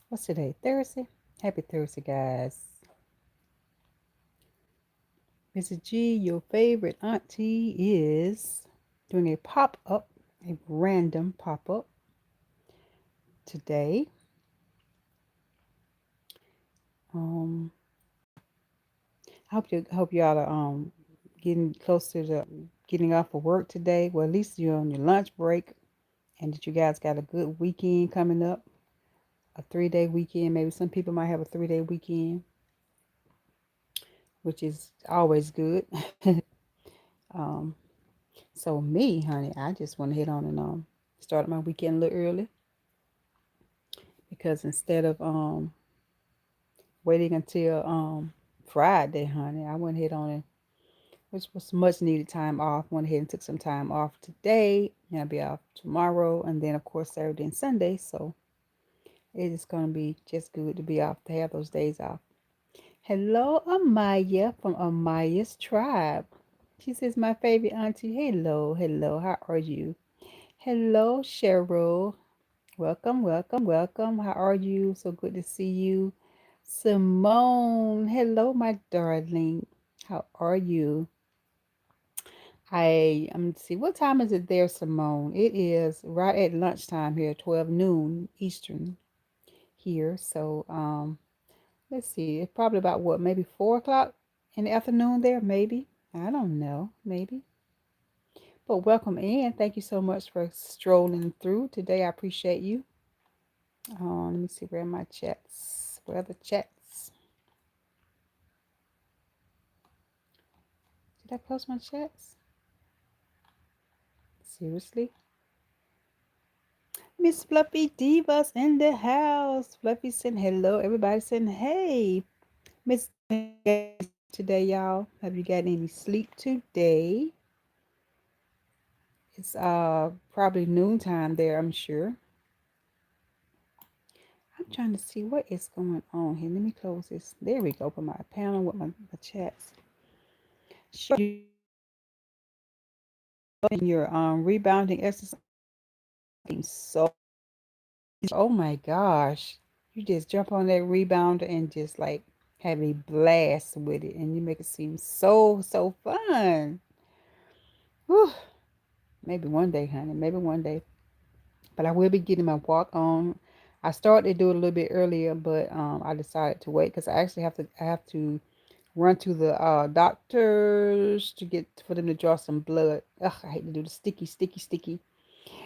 What's today? Thursday? Happy Thursday, guys. Mrs. G, your favorite auntie, is doing a pop up, a random pop up today. Um, I hope y'all are getting closer to getting off of work today. Well, at least you're on your lunch break, and that you guys got a good weekend coming up. A 3-day weekend. Maybe some people might have a 3-day weekend, which is always good. um, so me, honey, I just want to head on and start my weekend a little early because instead of waiting until Friday, honey, I went ahead on and which was much needed time off. Went ahead and took some time off today, and I'll be off tomorrow, and then of course Saturday and Sunday. So it is gonna be just good to be off to have those days off. Hello, Amaya from Amaya's tribe. She says my favorite auntie. Hello, hello. How are you? Hello, Cheryl. Welcome, welcome, welcome. How are you? So good to see you. Simone. Hello, my darling. How are you? I'm see what time is it there, Simone? It is right at lunchtime here, 12 noon Eastern here. So let's see. It's probably about what, maybe 4 o'clock in the afternoon there, maybe. I don't know, maybe. But welcome in. Thank you so much for strolling through today. I appreciate you. Let me see, where are my chats? Where are the chats? Did I close my chats? Seriously? Miss Fluffy Divas in the house. Fluffy saying hello. Everybody saying hey. Miss today, y'all. Have you got any sleep today? It's probably noontime there, I'm sure. I'm trying to see what is going on here. Let me close this. There we go. Open my panel with my chats. Sure. Your rebounding exercise. So, oh my gosh, you just jump on that rebounder and just like have a blast with it, and you make it seem so fun. Whew. Maybe one day, honey. Maybe one day. But I will be getting my walk on. I started to do it a little bit earlier, but I decided to wait because I have to run to the doctors to get for them to draw some blood. Ugh, I hate to do the sticky.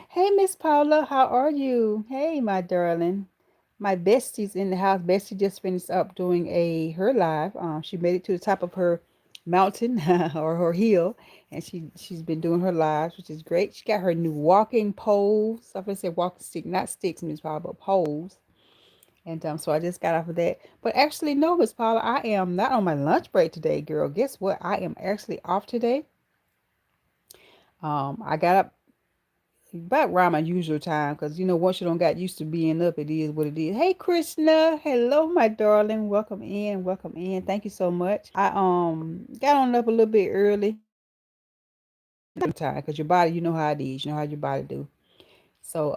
Hey, Miss Paula, how are you? Hey, my darling. My bestie's in the house. Bestie just finished up doing her live. She made it to the top of her mountain or her hill, and she's been doing her lives, which is great. She got her new walking poles. I said walking stick, not sticks, Miss Paula, but poles. And so I just got off of that. But actually, no, Miss Paula, I am not on my lunch break today, girl. Guess what? I am actually off today. I got up about around my usual time because once you don't got used to being up, it is what it is. Hey, Krishna, hello, my darling. Welcome in, welcome in. Thank you so much. I got on up a little bit early. Time because your body, you know how it is. You know how your body do. So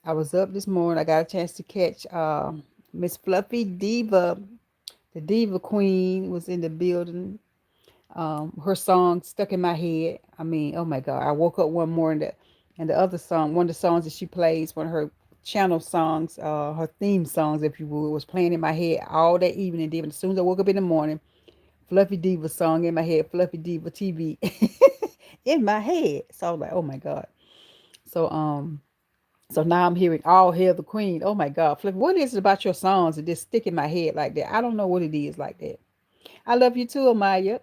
I was up this morning. I got a chance to catch Miss Fluffy Diva, the Diva Queen, was in the building. Her song stuck in my head. I mean, oh my God. I woke up one morning and the other song, one of the songs that she plays, one of her channel songs, her theme songs, if you will, was playing in my head all that evening. Then as soon as I woke up in the morning, Fluffy Diva song in my head, Fluffy Diva TV in my head. So I was like, oh my God. So so now I'm hearing All Hail the Queen. Oh my God, Fluffy, what is it about your songs that just stick in my head like that? I don't know what it is like that. I love you too, Amaya.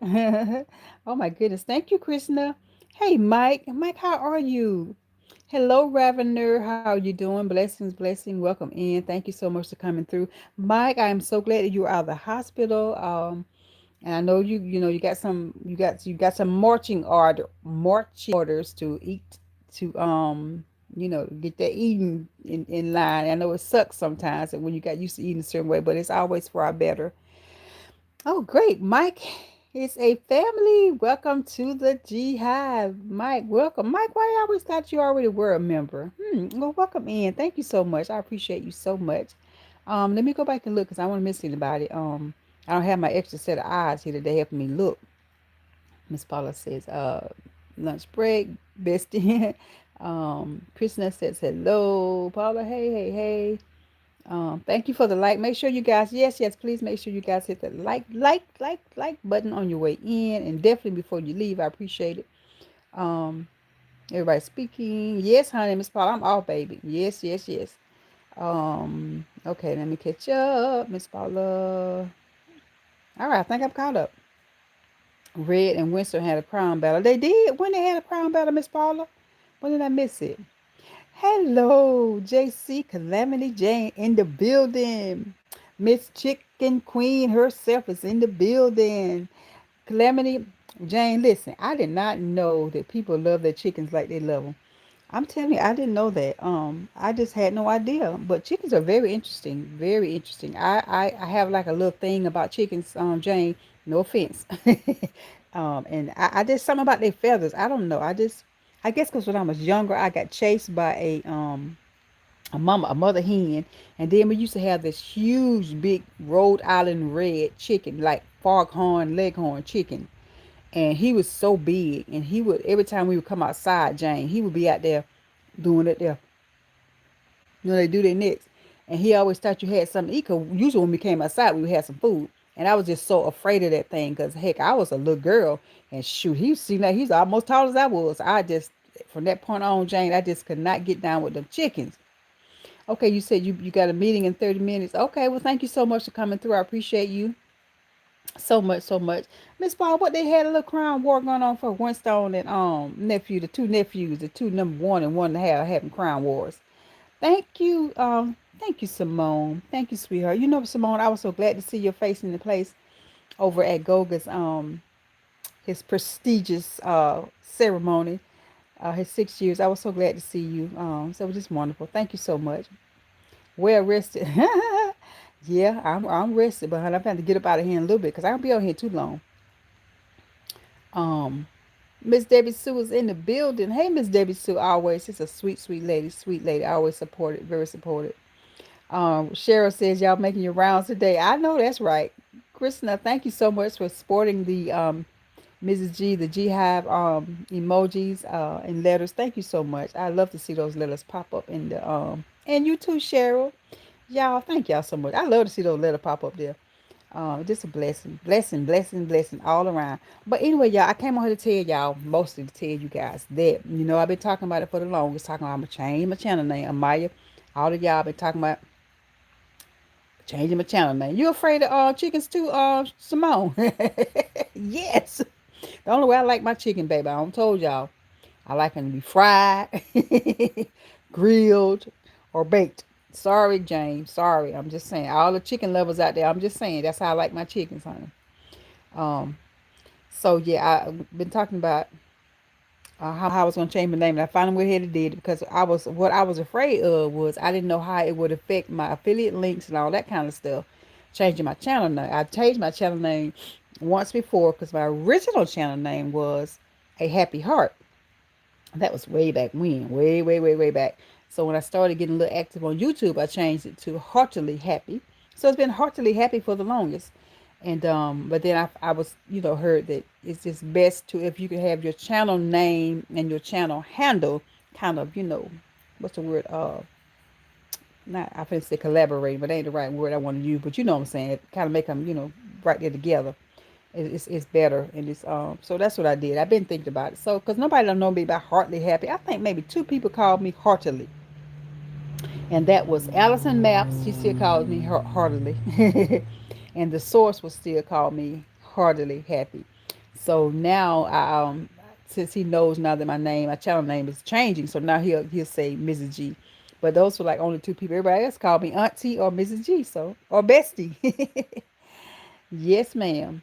Oh my goodness. Thank you, Krishna. Hey, Mike. Mike, how are you? Hello, Ravener. How are you doing? Blessings, blessing. Welcome in. Thank you so much for coming through. Mike, I am so glad that you are out of the hospital. And I know you got some marching orders to eat to get that eating in line. I know it sucks sometimes and when you got used to eating a certain way, but it's always for our better. Oh, great. Mike is a family. Welcome to the G Hive. Mike, welcome. Mike, why I always thought you already were a member? Well, welcome in. Thank you so much. I appreciate you so much. Let me go back and look because I don't want to miss anybody. I don't have my extra set of eyes here today helping me look. Miss Paula says, lunch break, bestie. Christina says hello. Paula, hey, hey, hey. Thank you for the like. Make sure you guys, yes, yes, please make sure you guys hit the like button on your way in, and definitely before you leave. I appreciate it. Um, Everybody speaking. Yes, honey, Miss Paula, I'm off, baby. Yes, yes, yes. Okay, let me catch up, Miss Paula. All right, I think I'm caught up. Red and Winston had a crown battle. They did? When they had a crown battle, Miss Paula? When did I miss it? Hello, JC Calamity Jane in the building. Miss Chicken Queen herself is in the building. Calamity Jane, listen, I did not know that people love their chickens like they love them. I'm telling you, I didn't know that. I just had no idea. But chickens are very interesting, very interesting. I have like a little thing about chickens, Jane. No offense. And I just something about their feathers. I don't know. I guess because when I was younger, I got chased by a mother hen, and then we used to have this huge, big Rhode Island red chicken, like foghorn, leghorn chicken, and he was so big, and he would every time we would come outside, Jane, he would be out there doing it there. They do their necks. And he always thought you had something to eat. Cause usually when we came outside, we would have some food. And I was just so afraid of that thing. Cause heck, I was a little girl. And shoot, he seemed like he's almost tall as I was. From that point on, Jane, I just could not get down with them chickens. Okay, you said you got a meeting in 30 minutes. Okay, well, thank you so much for coming through. I appreciate you so much, so much. Miss Paul, what they had a little crown war going on for Winston and nephew, the two nephews, the two number one and one and a half having crown wars. Thank you, Simone. Thank you, sweetheart. You know, Simone, I was so glad to see your face in the place over at Goga's his prestigious ceremony, his 6 years. I was so glad to see you. So it was just wonderful. Thank you so much. Well rested. Yeah, I'm rested, but honey, I'm going to get up out of here in a little bit because I don't be out here too long. Um, Miss Debbie Sue is in the building. Hey, Miss Debbie Sue, always. She's a sweet, sweet lady. Sweet lady. Always supported. Very supported. Cheryl says y'all making your rounds today. I know that's right. Christina, thank you so much for sporting the Mrs. G, the G Hive emojis and letters. Thank you so much. I love to see those letters pop up in the and you too, Cheryl. Y'all, thank y'all so much. I love to see those letters pop up there. Just a blessing, blessing, blessing, blessing all around. But anyway, y'all, I came on here to tell y'all, mostly to tell you guys that, I've been talking about it for the longest, talking about I'm going to change my channel name, Amaya. All of y'all been talking about changing my channel name. You afraid of chickens too, Simone? Yes. The only way I like my chicken, baby, I don't told y'all. I like them to be fried, grilled, or baked. Sorry, James. Sorry. I'm just saying. All the chicken lovers out there, I'm just saying. That's how I like my chickens, honey. Um, so, yeah, I've been talking about how I was going to change my name. And I finally went ahead and did it because what I was afraid of was I didn't know how it would affect my affiliate links and all that kind of stuff. Changing my channel name. I changed my channel name once before because my original channel name was A Happy Heart. That was way back when, way, way, way, way back. So when I started getting a little active on YouTube, I changed it to Heartily Happy. So it's been Heartily Happy for the longest. And but then I was, heard that it's just best to if you can have your channel name and your channel handle kind of, what's the word? Not I finna say collaborating, but ain't the right word I want to use. But you know what I'm saying? It kind of make them, right there together. It's better, and it's so that's what I did. I've been thinking about it. So because nobody don't know me about Heartily Happy, I think maybe two people called me Heartily, and that was Allison Maps. She still calls me Heartily, and the source will still call me Heartily Happy. So now since he knows now that my channel name is changing, so now he'll say Mrs. G. But those were like only two people. Everybody else called me Auntie or Mrs. G. So or Bestie. Yes, ma'am.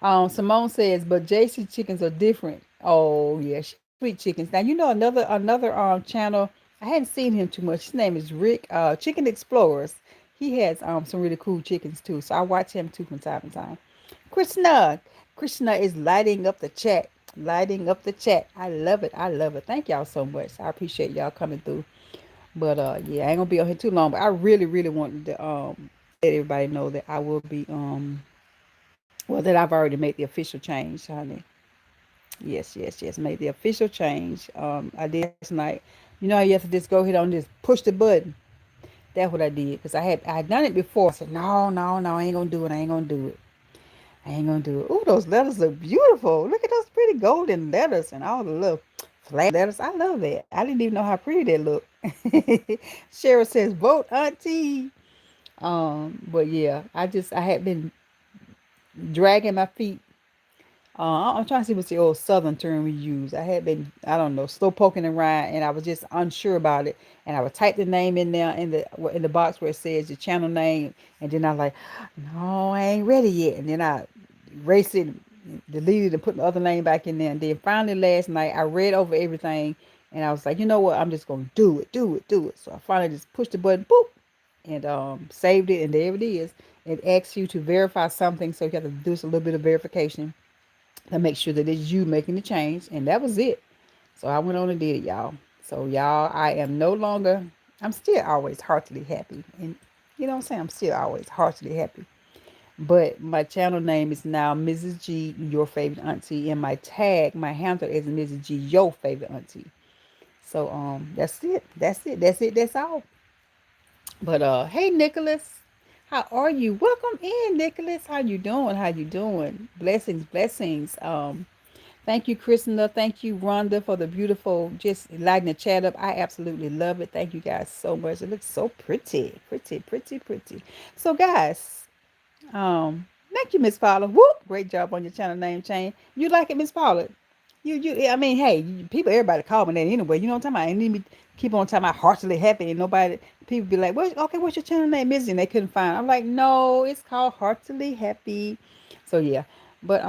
Simone says, but JC chickens are different. Oh yeah, sweet chickens. Now you know another channel. I hadn't seen him too much. His name is Rick. Chicken Explorers. He has some really cool chickens too. So I watch him too from time to time. Krishna, Krishna is lighting up the chat. Lighting up the chat. I love it. I love it. Thank y'all so much. I appreciate y'all coming through. But yeah, I ain't gonna be on here too long. But I really, really wanted to let everybody know that I will be well, that I've already made the official change, honey. Yes, yes, yes. Made the official change. I did last night. You know how you have to just go ahead and just push the button. That's what I did because I had done it before. I said no, no, no, I ain't gonna do it. I ain't gonna do it. I ain't gonna do it. Ooh, those letters look beautiful. Look at those pretty golden letters and all the little flag letters. I love that. I didn't even know how pretty they look. Cheryl says, "Vote, Auntie." But yeah, I had been dragging my feet. I'm trying to see what's the old Southern term we use. I had been, I don't know, slow poking around, and I was just unsure about it. And I would type the name in there in the box where it says the channel name, and then I was like, no, I ain't ready yet. And then I erased it, deleted, and put the other name back in there. And then finally last night, I read over everything, and I was like, you know what? I'm just gonna do it, do it, do it. So I finally just pushed the button, boop, and saved it, and there it is. It asks you to verify something, so you have to do a little bit of verification to make sure that it's you making the change. And that was it. So I went on and did it, y'all. So y'all, I am no longer, I'm still always heartily happy. And you know what I'm saying? I'm still always heartily happy. But my channel name is now Mrs. G, your favorite auntie. And my tag, my handle is Mrs. G, your favorite auntie. So that's it. That's it. That's it. That's all. But hey Nicholas, how are you? Welcome in, Nicholas. How you doing? How you doing? Blessings, blessings. Thank you, Krishna. Thank you, Rhonda, for the beautiful, just lighting the chat up. I absolutely love it. Thank you guys so much. It looks so pretty, pretty, pretty, pretty. So, guys, thank you, Miss Paula. Whoop, great job on your channel name change. You like it, Miss Paula? I mean, hey, people, everybody call me that anyway. You know what I'm talking about? And then me keep on talking about heartily happy, and nobody, people be like, "Well, okay, what's your channel name, Missy?" And they couldn't find. I'm like, no, it's called Heartily Happy. So yeah, but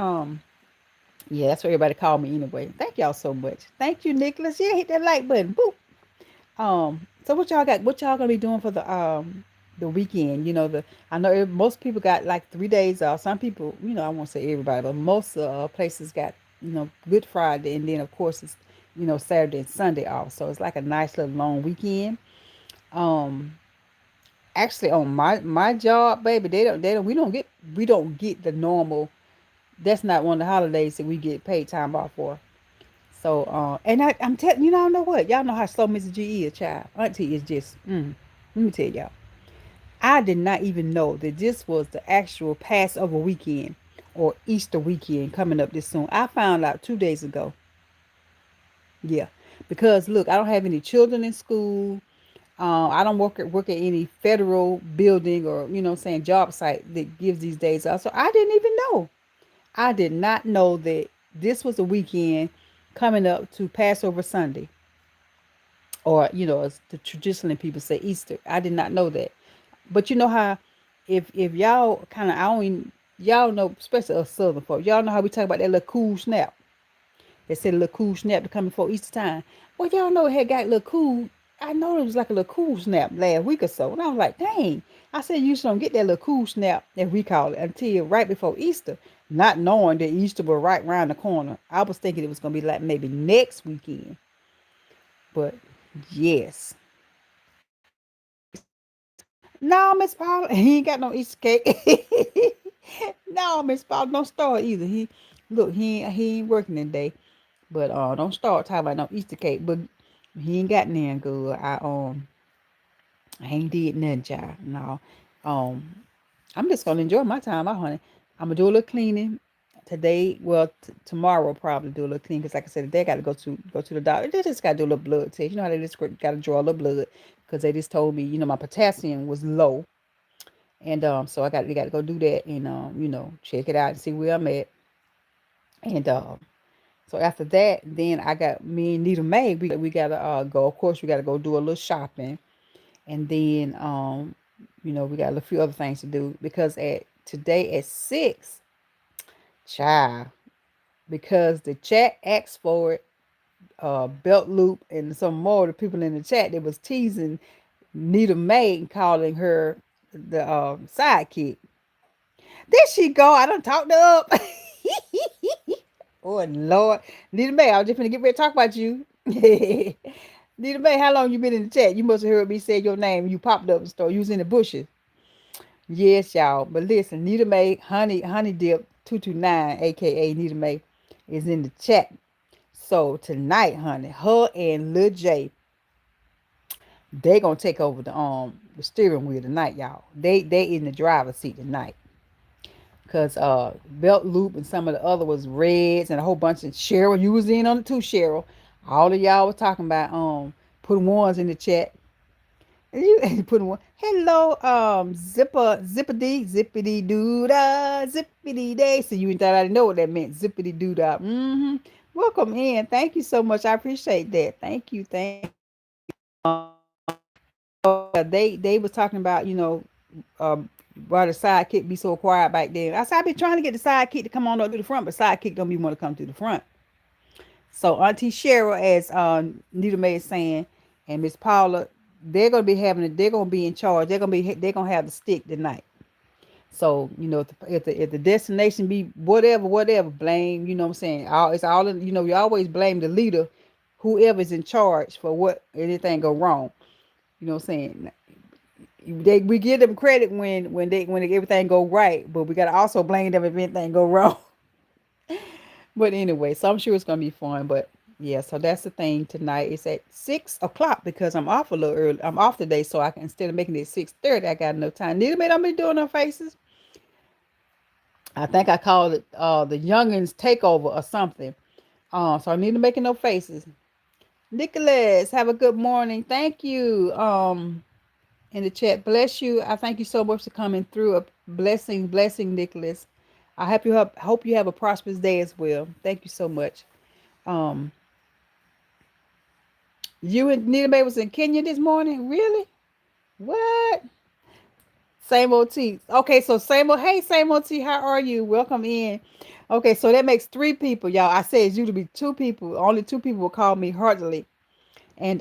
yeah, that's what everybody call me anyway. Thank y'all so much. Thank you, Nicholas. Yeah, hit that like button. Boop. So what y'all got? What y'all gonna be doing for the weekend? You know, I know most people got like 3 days off. Some people, I won't say everybody, but most places got Good Friday, and then of course it's Saturday and Sunday off. So it's like a nice little long weekend. Um, Actually, on my job, baby, they don't we don't get the normal. That's not one of the holidays that we get paid time off for. So, and I'm telling you, know what? Y'all know how slow Mrs. G is, child. Auntie is just, let me tell y'all. I did not even know that this was the actual Passover weekend or Easter weekend coming up this soon. I found out 2 days ago. Yeah, because look, I don't have any children in school. I don't work at any federal building or saying job site that gives these days out. So I didn't even know. I did not know that this was a weekend coming up to Passover Sunday, or as the traditionally people say, Easter. I did not know that. But you know how, if y'all kind of, I don't even, y'all know, especially us Southern folks, y'all know how we talk about that little cool snap. They said a little cool snap to come before Easter time. Well, y'all know it had got a little cool. I know it was like a little cool snap last week or so. And I was like, dang. I said, you just don't get that little cool snap, as we call it, until right before Easter. Not knowing that Easter was right around the corner. I was thinking it was going to be like maybe next weekend. But yes. No, Miss Paula, he ain't got no Easter cake. No, Miss Paula, don't start either. He ain't working today. But don't start talking about no Easter cake. But he ain't got none good. I ain't did nothing, child. No. Um I'm just gonna enjoy my time out, honey. I'm gonna do a little cleaning today. Well, tomorrow probably do a little cleaning because, like I said, they got to go to the doctor. They just got to do a little blood test. You know how they just got to draw a little blood because they just told me, my potassium was low, and so they got to go do that and check it out and see where I'm at. And so after that, then I got me and Nita May. We gotta go. Of course, we gotta go do a little shopping, and then we got a few other things to do because at today at 6, child, because the chat asked for it, belt loop and some more of the people in the chat that was teasing Nita May and calling her the sidekick. There she go. I done talked her up. Oh Lord, Nita May, I was just gonna get ready to talk about you. Nita Mae, how long you been in the chat? You must have heard me say your name when you popped up in the store. You was in the bushes. Yes, y'all. But listen, Nita Mae, Honey Dip 229, aka Nita Mae, is in the chat. So tonight, honey, her and Lil J, they gonna take over the steering wheel tonight, y'all. They in the driver's seat tonight. Cause Belt Loop and some of the other was Reds and a whole bunch of Cheryl. You was in on it too, Cheryl. All of y'all was talking about putting ones in the chat. And you putting one. Hello, zippity doo dah, zippity day. So you thought I didn't know what that meant, zippity doo dah. Welcome in. Thank you so much. I appreciate that. Thank you. They was talking about why the sidekick be so quiet back then. I said I be trying to get the sidekick to come on up to the front, but sidekick don't even want to come to the front. So Auntie Cheryl, as Nita Mae is saying, and Miss Paula, they're gonna be in charge. They're gonna have the stick tonight. So if the destination be whatever, blame. You know what I'm saying? It's all you always blame the leader, whoever's in charge for what anything go wrong. You know what I'm saying? We give them credit when everything go right, but we gotta also blame them if anything go wrong. But anyway, so I'm sure it's gonna be fun. But yeah, so that's the thing tonight. It's at 6 o'clock because I'm off a little early. I'm off today, so I can instead of making it 6:30, I got enough time. Neither bit I'm be doing no faces. I think I called it the youngins takeover or something. So I need to make no faces. Nicholas, have a good morning. Thank you. In the chat, bless you. I thank you so much for coming through. A blessing, Nicholas. I hope you have a prosperous day as well. Thank you so much. Um, you and Nita Mae was in Kenya this morning? Really? What? Same old T. Okay, so same old. Hey, same old T. How are you? Welcome in. Okay, so that makes three people, y'all. I said it's usually be two people. Only two people will call me heartily, and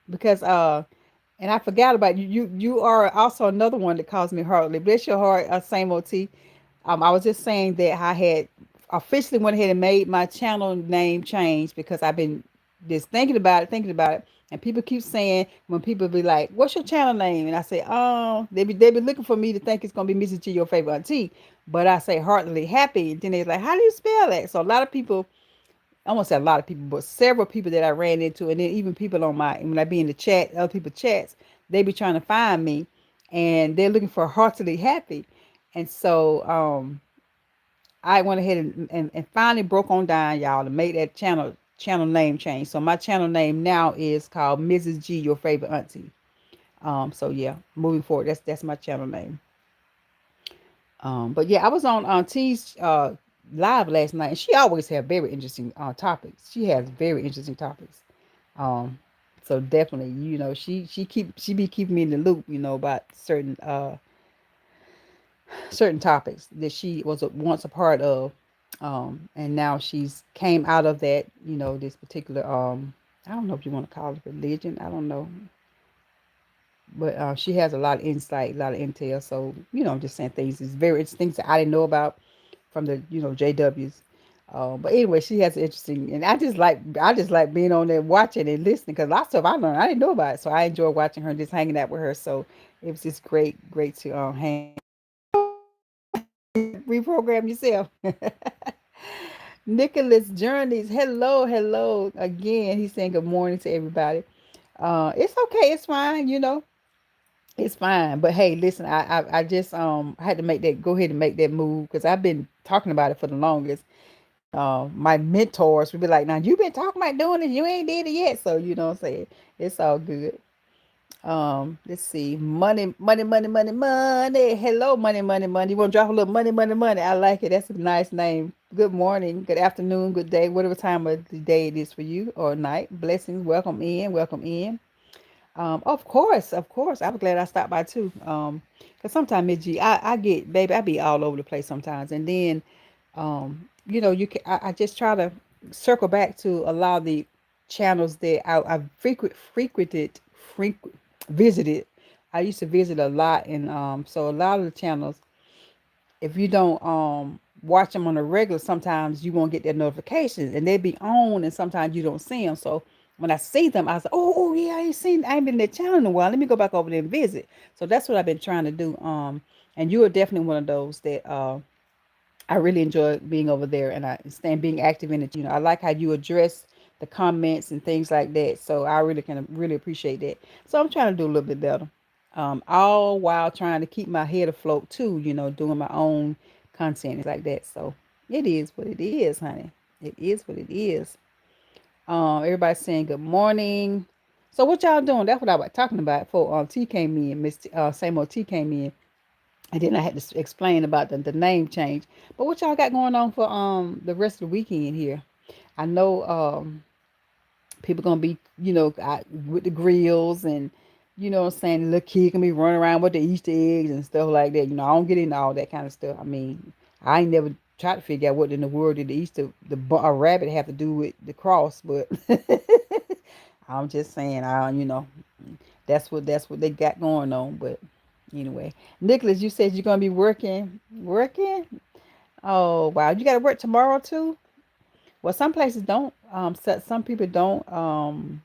because and I forgot about you. You are also another one that calls me heartily. Bless your heart, same old T. I was just saying that I had officially went ahead and made my channel name change because I've been just thinking about it. And people keep saying when people be like, "What's your channel name?" And I say, "Oh, they be looking for me to think it's gonna be Mrs. G, your favorite auntie." But I say heartily happy. And then they're like, "How do you spell that?" So a lot of people, I won't say a lot of people, but several people that I ran into, and then even people on when I be in the chat, other people chats, they be trying to find me, and they're looking for heartily happy. And so I went ahead and finally broke on down, y'all, to make that channel name change. So my channel name now is called Mrs. G, your favorite auntie. So yeah, moving forward, that's my channel name. But yeah, I was on Auntie's live last night, and she always have very interesting topics. She has very interesting topics. Um, so definitely, she be keeping me in the loop, about certain topics that she was once a part of, and now she's came out of that, this particular I don't know if you want to call it religion, I don't know, but she has a lot of insight, a lot of intel. So I'm just saying things very interesting things that I didn't know about from the JWs. But anyway, she has interesting, and I just like being on there watching and listening because lots of stuff I learned I didn't know about it. So I enjoy watching her, just hanging out with her. So it was just great to hang. Reprogram yourself. Nicholas Journeys, hello again. He's saying good morning to everybody. It's okay, it's fine, it's fine. But hey, listen, I just had to go ahead and make that move because I've been talking about it for the longest. My mentors would be like, "Now you've been talking about doing it, you ain't did it yet." So you know what I'm saying? It's all good. Let's see. Money. Hello, money. You want to drop a little money? I like it. That's a nice name. Good morning, good afternoon, good day, whatever time of the day it is for you or night. Blessings. Welcome in. Of course. I was glad I stopped by too. Cause sometimes, Miss G, I get, baby, I be all over the place sometimes, and then, you can. I just try to circle back to a lot of the channels that I frequent visited. I used to visit a lot, and so a lot of the channels, if you don't watch them on a regular, sometimes you won't get their notifications, and they be on, and sometimes you don't see them. So when I see them, I was like, oh yeah, I ain't been in that channel in a while. Let me go back over there and visit. So that's what I've been trying to do. And you are definitely one of those that I really enjoy being over there and I stand being active in it. I like how you address the comments and things like that. So I really can really appreciate that. So I'm trying to do a little bit better. All while trying to keep my head afloat too, doing my own content and like that. So it is what it is, honey. It is what it is. Everybody's saying good morning. So what y'all doing? That's what I was talking about before T came in. Same old T came in. And then I had to explain about the name change. But what y'all got going on for the rest of the weekend here? I know people gonna be, out with the grills and what I'm saying, the little kid can be running around with the Easter eggs and stuff like that. I don't get into all that kind of stuff. I mean, I ain't never tried to figure out what in the world did the Easter a rabbit have to do with the cross, but I'm just saying, that's what they got going on. But anyway, Nicholas, you said you're gonna be working. Oh wow, you got to work tomorrow too. Well, some places don't. Some people don't.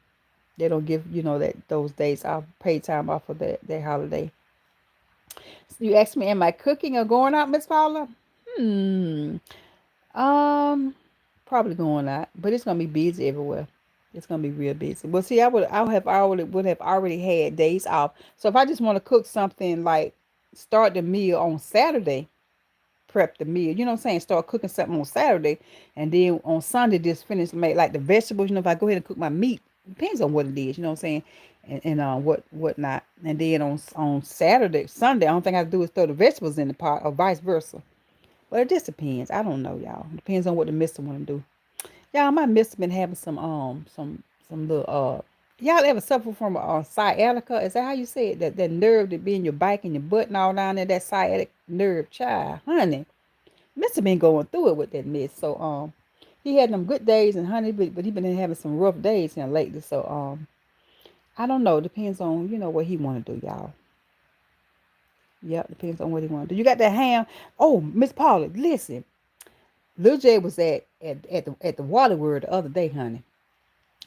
They don't give that those days off, paid time off for that holiday. So you asked me, am I cooking or going out, Miss Paula? Hmm. Um, Probably going out, but it's gonna be busy everywhere. It's gonna be real busy. Well, see, would have already had days off. So if I just want to cook something like start the meal on Saturday, prep the meal. You know what I'm saying? Start cooking something on Saturday, and then on Sunday just finish make like the vegetables. If I go ahead and cook my meat, depends on what it is. You know what I'm saying? And what not. And then on Saturday, Sunday, I don't think I have to do is throw the vegetables in the pot or vice versa. Well, it just depends. I don't know, y'all. Depends on what the mister want to do. Y'all, my mister been having some little y'all ever suffer from sciatica? Is that how you say it? That nerve that be in your back and your butt and all down there, that sciatic nerve, child, honey. Mister been going through it with that mess. So he had them good days and honey, but he been having some rough days here lately. So I don't know. Depends on what he want to do, y'all. Yep, depends on what he want to do. You got that ham? Oh, Miss Paula, listen. Lil J was at the Water World the other day, honey,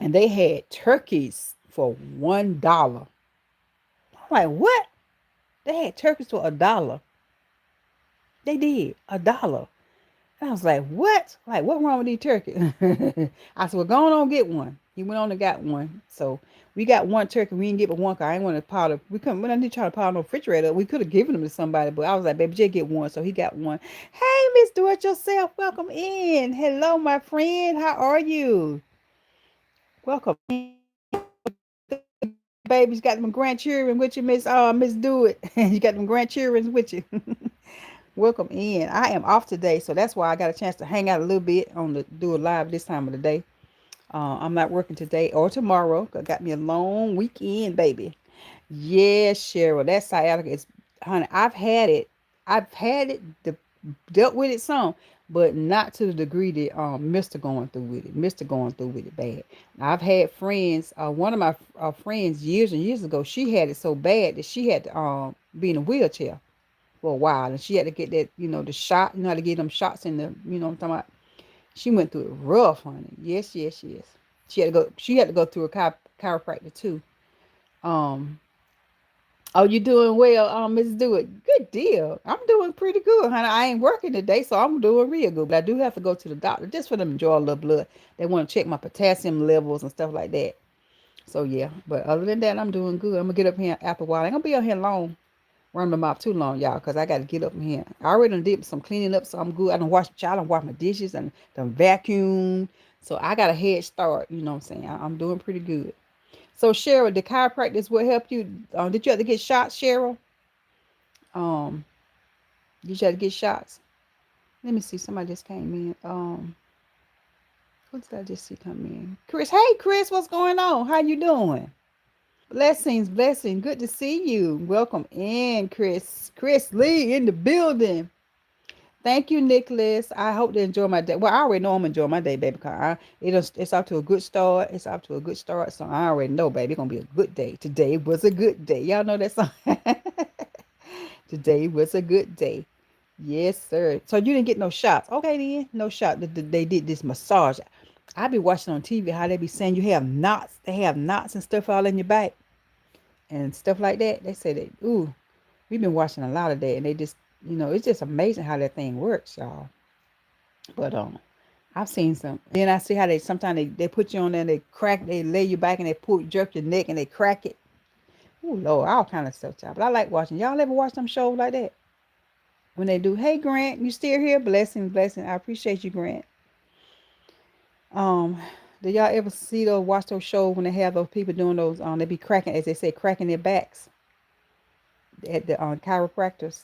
and they had turkeys for $1. I'm like, what? They had turkeys for $1. They did $1. And I was like, what? Like, what wrong with these turkeys? I said, well, go on get one. He went on and got one. So we got one turkey. We didn't get but one because I didn't want to powder. We didn't try to powder no refrigerator. We could have given them to somebody, but I was like, baby, just get one. So he got one. Hey, Miss Do It Yourself, welcome in. Hello, my friend. How are you? Welcome in. Baby's got them grandchildren with you, Miss Do It. You got them grandchildren with you. Welcome in. I am off today, so that's why I got a chance to hang out a little bit on the do it live this time of the day. I'm not working today or tomorrow. 'Cause I got me a long weekend, baby. Yes, Cheryl. That sciatica is, honey. I've had it. Dealt with it some, but not to the degree that Mister going through with it. Mister going through with it bad. Now, I've had friends. One of my friends years and years ago, she had it so bad that she had to be in a wheelchair for a while, and she had to get that, the shot. You know how to get them shots in the, what I'm talking about. She went through it rough, honey. Yes, yes, yes. She had to go. She had to go through a chiropractor too. Um. Oh, you doing well, Miss Do It. Good deal. I'm doing pretty good, honey. I ain't working today, so I'm doing real good. But I do have to go to the doctor just for them to draw a little blood. They want to check my potassium levels and stuff like that. So yeah. But other than that, I'm doing good. I'm gonna get up here after a while. I ain't gonna be on here long. Run my mouth too long, y'all, because I got to get up in here. I already done did some cleaning up, so I'm good. I don't wash my dishes and done vacuum. So I got a head start, you know what I'm saying? I'm doing pretty good. So Cheryl, the chiropractors will help you. Did you have to get shots, Cheryl? Um, did you have to get shots? Let me see. Somebody just came in. What did I just see come in? Chris. Hey, Chris, what's going on? How you doing? Blessings, blessing. Good to see you. Welcome in, Chris. Chris Lee in the building. Thank you, Nicholas. I hope to enjoy my day. Well, I already know I'm enjoying my day, baby. Cause it's off to a good start. It's off to a good start. So I already know, baby, it's gonna be a good day. Today was a good day. Y'all know that song. Today was a good day. Yes, sir. So you didn't get no shots. Okay, then. No shot. They did this massage. I be watching on TV how they be saying you have knots. They have knots and stuff all in your back and stuff like that. They say that, ooh, we've been watching a lot of that, and they just, it's just amazing how that thing works, y'all. But I've seen some. Then I see how they sometimes they put you on there, and they crack, they lay you back, and they pull, jerk your neck, and they crack it. Oh Lord, all kind of stuff, y'all. But I like watching. Y'all ever watch them shows like that? When they do, hey Grant, you still here? Blessing, blessing. I appreciate you, Grant. Um, do y'all ever see those watch those shows when they have those people doing those? They be cracking, as they say, cracking their backs at the chiropractors,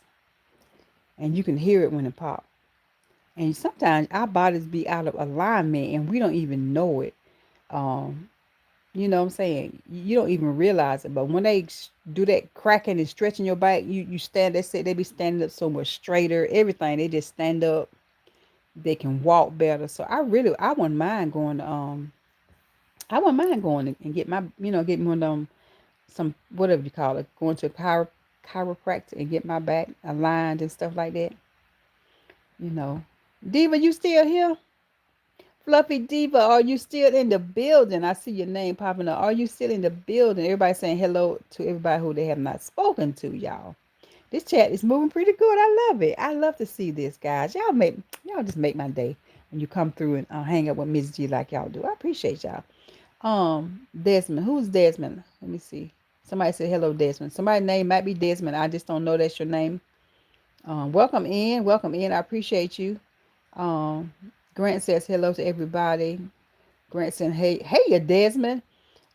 and you can hear it when it pop. And sometimes our bodies be out of alignment, and we don't even know it. Um, you know what I'm saying? You don't even realize it. But when they do that cracking and stretching your back, you stand. They say they be standing up so much straighter. Everything they just stand up. They can walk better. So I wouldn't mind going to I wouldn't mind going and get my, get me one of them, some, whatever you call it, going to a chiropractor and get my back aligned and stuff like that. You know. Diva, you still here? Fluffy Diva, are you still in the building? I see your name popping up. Are you still in the building? Everybody saying hello to everybody who they have not spoken to, y'all. This chat is moving pretty good. I love it. I love to see this, guys. Y'all just make my day when you come through and hang up with Miss G like y'all do. I appreciate y'all. Desmond. Who's Desmond? Let me see. Somebody said hello, Desmond. Somebody's name might be Desmond. I just don't know that's your name. Welcome in. Welcome in. I appreciate you. Um, Grant says hello to everybody. Grant said, hey, Desmond.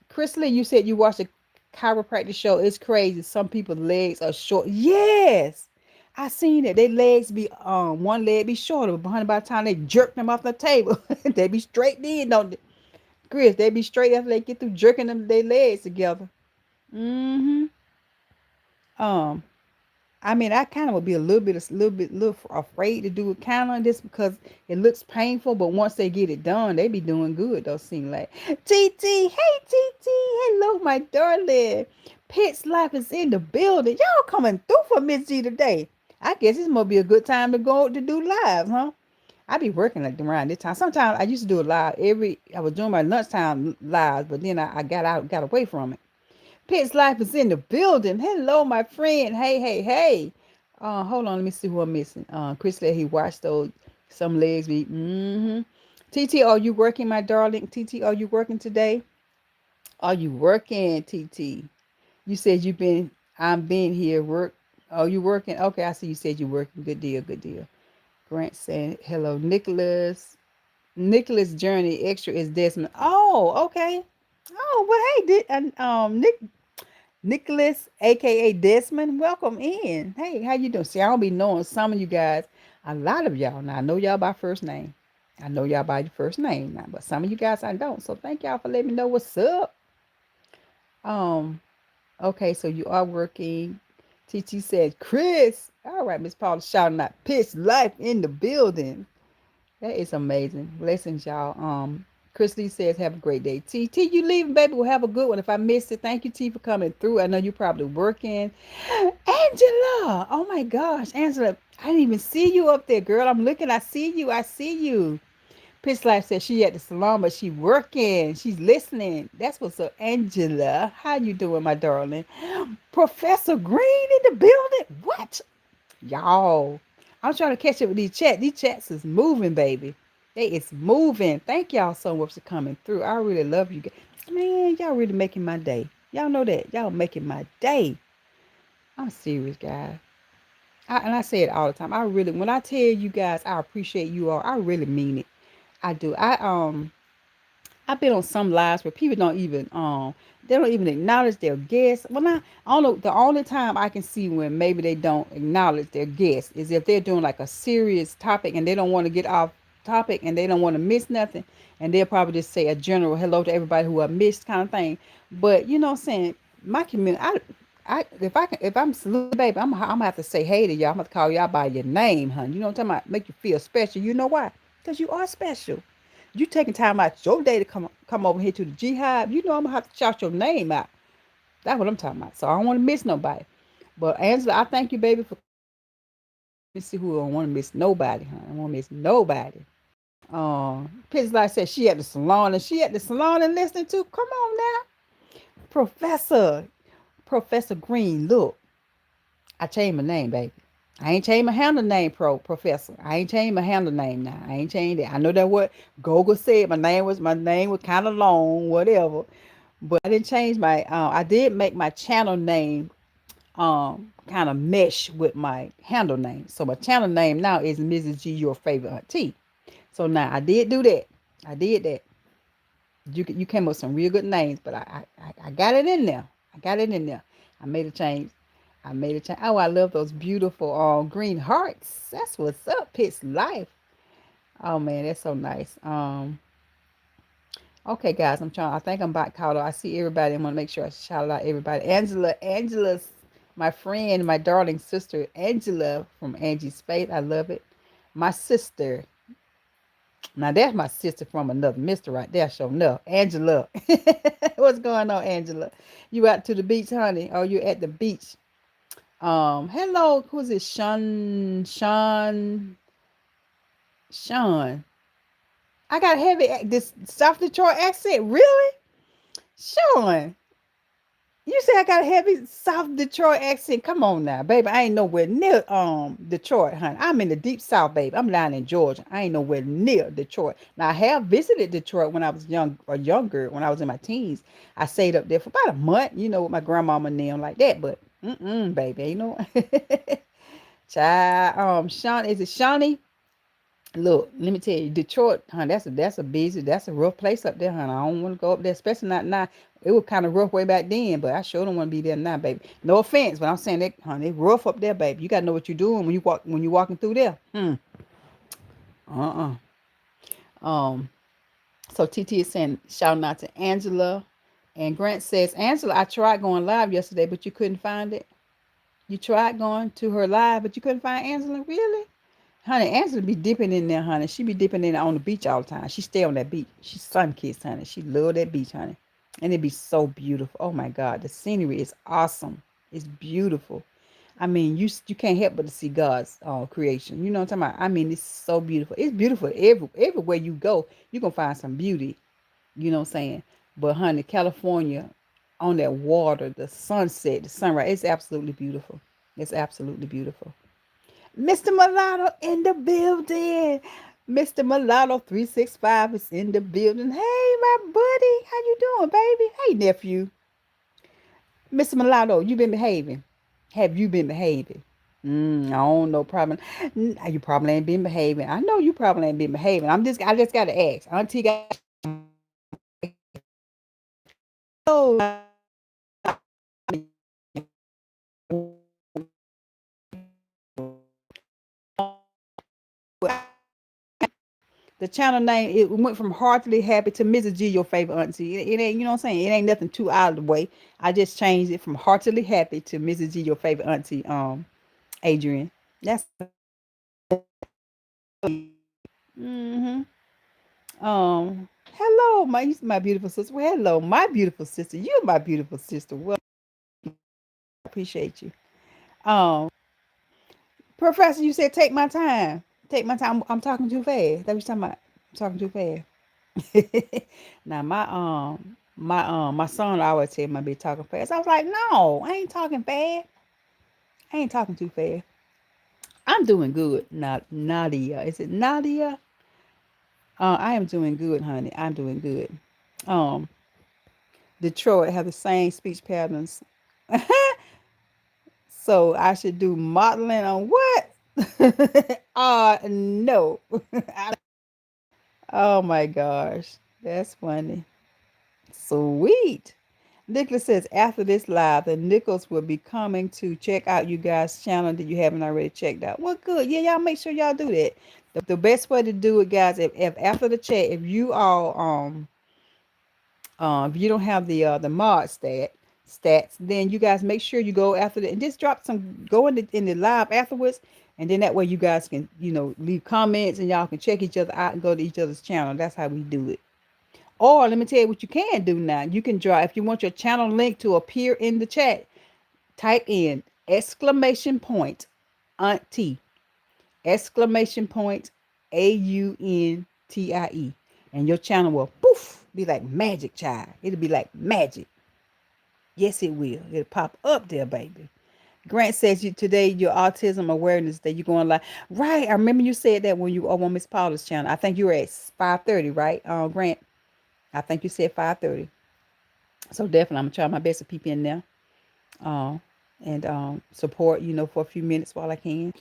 Chris Lee, you said you watched a chiropractic show. It's crazy. Some people's legs are short. Yes. I seen it. Their legs be one leg be shorter, but by the time they jerk them off the table, they be straight in, don't they? Chris, they be straight after they get through jerking them their legs together. Mm-hmm. Um, I mean, I kind of would be little afraid to do it kind of this because it looks painful. But once they get it done, they be doing good. Those seem like TT. Hey TT, hello my darling. Pit's life is in the building. Y'all coming through for Miss G today. I guess this must be a good time to go to do live, huh? I be working like around this time. Sometimes I used to do it live I was doing my lunchtime live, but then I got away from it. Pit's life is in the building. Hello, my friend. Hey, hey, hey. Hold on. Let me see who I'm missing. Chris said he watched those some legs be. Mm-hmm. TT, are you working, my darling? TT, are you working today? Are you working, TT? You said I'm being here. Work. Oh, you working? Okay, I see you said you're working. Good deal, good deal. Grant saying hello, Nicholas. Nicholas Journey extra is Desmond. Oh, okay. Oh, well, hey, Nicholas, aka Desmond, welcome in. Hey, how you doing? See, I don't be knowing some of you guys, a lot of y'all. Now I know y'all by first name. I know y'all by your first name now, but some of you guys I don't. So thank y'all for letting me know what's up. Um, okay, so you are working. TT said, Chris. All right, Miss Paula shouting out, pitch life in the building. That is amazing. Blessings, y'all. Chris Lee says, have a great day. T, you leaving, baby? We'll have a good one. If I missed it, thank you, T, for coming through. I know you're probably working. Angela! Oh my gosh, Angela, I didn't even see you up there, girl. I'm looking. I see you. I see you. Pitch Life says she at the salon, but she working. She's listening. That's what's up, Angela. How you doing, my darling? Professor Green in the building. What? Y'all, I'm trying to catch up with these chats. These chats is moving, baby. They is moving. Thank y'all so much for coming through. I really love you guys. Man, y'all really making my day. Y'all know that. Y'all making my day. I'm serious, guys. And I say it all the time. When I tell you guys I appreciate you all, I really mean it. I do. I've been on some lives where people they don't even acknowledge their guests. I don't know. The only time I can see when maybe they don't acknowledge their guests is if they're doing like a serious topic and they don't want to get off topic and they don't want to miss nothing, and they'll probably just say a general hello to everybody who I missed kind of thing. But you know what I'm saying? My community, if I'm salute baby, I'm gonna have to say hey to y'all. I'm gonna call y'all by your name, honey. You know what I'm talking about? Make you feel special. You know why? Because you are special. You taking time out your day to come over here to the jihad, you know I'm gonna have to shout your name out. That's what I'm talking about. So I don't want to miss nobody. But Angela, I thank you, baby, for. Let me see who I don't want to miss nobody, huh? I don't want to miss nobody. Pictures like said she at the salon and she at the salon and listening to. Come on now, Professor Green. Look, I changed my name, baby. I ain't changed my handle name, Professor. I ain't changed my handle name now. I ain't changed it. I know that what Gogo said. My name was kind of long, whatever. But I didn't change my. I did make my channel name kind of mesh with my handle name. So my channel name now is Mrs. G, your favorite auntie. So now I did do that. I did that. You came up with some real good names, but I got it in there. I got it in there. I made a change. I made a change. Oh, I love those beautiful green hearts. That's what's up. Pit's life. Oh man, that's so nice. Okay, guys, I think I'm back caught up. I see everybody. I want to make sure I shout out everybody. Angela's my friend, my darling sister, Angela from Angie's Space. I love it. My sister. Now that's my sister from another mister right there. Sure enough, Angela. What's going on, Angela? You out to the beach, honey? Or you at the beach? Hello. Who's it? Sean. I got this South Detroit accent. Really, Sean? You say I got a heavy South Detroit accent. Come on now, baby. I ain't nowhere near Detroit, honey. I'm in the deep South, baby. I'm down in Georgia. I ain't nowhere near Detroit. Now I have visited Detroit when I was younger, when I was in my teens. I stayed up there for about a month, with my grandmama and them like that. But baby, ain't no child. Sean, is it Shawnee? Look, let me tell you, Detroit, honey, that's a rough place up there, honey. I don't want to go up there, especially not now. It was kind of rough way back then, but I sure don't want to be there now, baby. No offense, but I'm saying that, honey, it's rough up there, baby. You gotta know what you're doing when you walking through there. Uh-uh. Um, so TT is saying, shouting out to Angela. And Grant says, Angela, I tried going live yesterday, but you couldn't find it. You tried going to her live, but you couldn't find Angela, really? Honey, Angela be dipping in there, honey. She be dipping in there on the beach all the time. She stay on that beach. She's sun kissed, honey. She love that beach, honey. And it be so beautiful. Oh my God, the scenery is awesome. It's beautiful. I mean, you can't help but to see God's creation. You know what I'm talking about? I mean, it's so beautiful. It's beautiful everywhere you go. You gonna find some beauty. You know what I'm saying? But honey, California, on that water, the sunset, the sunrise, it's absolutely beautiful. It's absolutely beautiful. Mr. Mulatto in the building. Mr. Mulatto 365 is in the building. Hey, my buddy. How you doing, baby? Hey, nephew. Mr. Mulatto, you been behaving? Have you been behaving? I don't know, probably. You probably ain't been behaving. I know you probably ain't been behaving. I just got to ask. Auntie got. Oh, the channel name, it went from Heartily Happy to Mrs. G, your favorite auntie. It ain't, you know what I'm saying? It ain't nothing too out of the way. I just changed it from Heartily Happy to Mrs. G, your favorite auntie, Adrian. That's mm-hmm. Hello, my beautiful sister. Well, hello, my beautiful sister. You're my beautiful sister. Well, I appreciate you. Um, Professor, you said take my time. Take my time. I'm talking too fast. That was talking about. I'm talking too fast. Now my son always tell me I be talking fast. I was like, no, I ain't talking fast. I ain't talking too fast. I'm doing good. Not Nadia. Is it Nadia? I am doing good, honey. I'm doing good. Um, Detroit have the same speech patterns. So I should do modeling on what? No. Oh my gosh. That's funny. Sweet. Nicholas says after this live, the Nichols will be coming to check out you guys' channel that you haven't already checked out. Well, good. Yeah, y'all make sure y'all do that. The best way to do it, guys, if after the chat, if you don't have the mod stats, then you guys make sure you go after that and just drop some go in the live afterwards, and then that way you guys can leave comments and y'all can check each other out and go to each other's channel. That's how we do it. Or let me tell you what you can do now. You can draw, if you want your channel link to appear in the chat, type in exclamation point Auntie, exclamation point AUNTIE. TIE. And your channel will poof be like magic, child. It'll be like magic. Yes, it will. It'll pop up there, baby. Grant says you today your autism awareness that you're going like right. I remember you said that when you were on Miss Paula's channel. I think you were at 5:30, right? Grant. I think you said 5:30. So definitely I'm gonna try my best to peep in there. Um and support, for a few minutes while I can.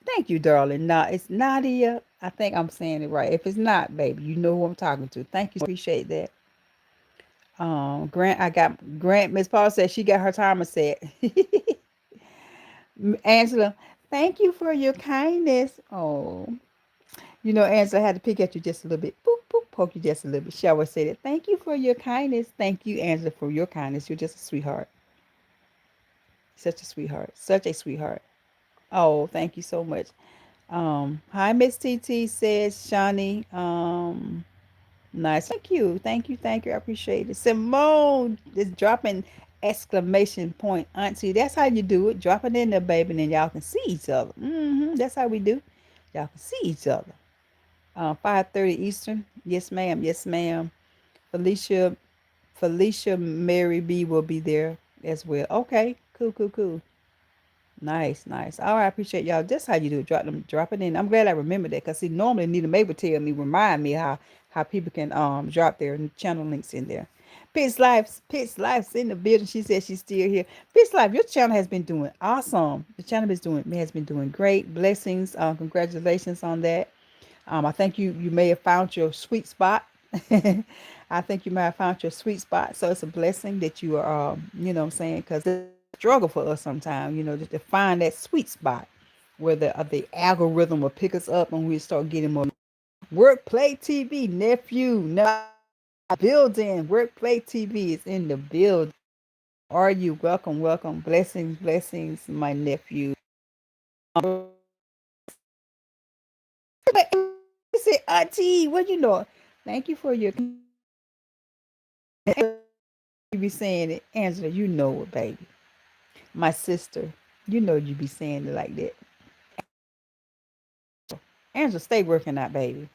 Thank you, darling. Nah, it's Nadia. I think I'm saying it right. If it's not, baby, you know who I'm talking to. Thank you. Appreciate that. Grant, I got Grant. Miss Paul said she got her timer set. Angela, thank you for your kindness. Oh, Angela had to pick at you just a little bit. Boop, boop, poke you just a little bit. She always say that. Thank you for your kindness. Thank you, Angela, for your kindness. You're just a sweetheart. Such a sweetheart. Such a sweetheart. Oh, thank you so much. Hi, Miss TT says Shawnee. Nice. Thank you. Thank you. Thank you. I appreciate it. Simone is dropping exclamation point. Auntie, that's how you do it. Drop it in there, baby, and then y'all can see each other. That's how we do. Y'all can see each other. 5:30 Eastern. Yes, ma'am. Yes, ma'am. Felicia, Felicia Mary B will be there as well. Okay. Cool, cool, cool. Nice, nice. All right, I appreciate y'all. That's how you do it. Drop it in. I'm glad I remembered that because see, normally Nita May would tell me, remind me how people can drop their channel links in there. Pitts Life's in the building. She says she's still here. Pitts Life, your channel has been doing awesome. The channel has been doing great. Blessings. Congratulations on that. I think you may have found your sweet spot. I think you might have found your sweet spot. So it's a blessing that you are, what I'm saying, because it's a struggle for us sometimes, just to find that sweet spot where the algorithm will pick us up and we start getting more. Workplay TV, nephew, no building. Workplay TV is in the building. Are you welcome? Welcome. Blessings, blessings, my nephew. You say, Auntie, what you know? Thank you for your. You be saying it, Angela. You know it, baby. My sister. You know you be saying it like that. Angela, stay working out, baby.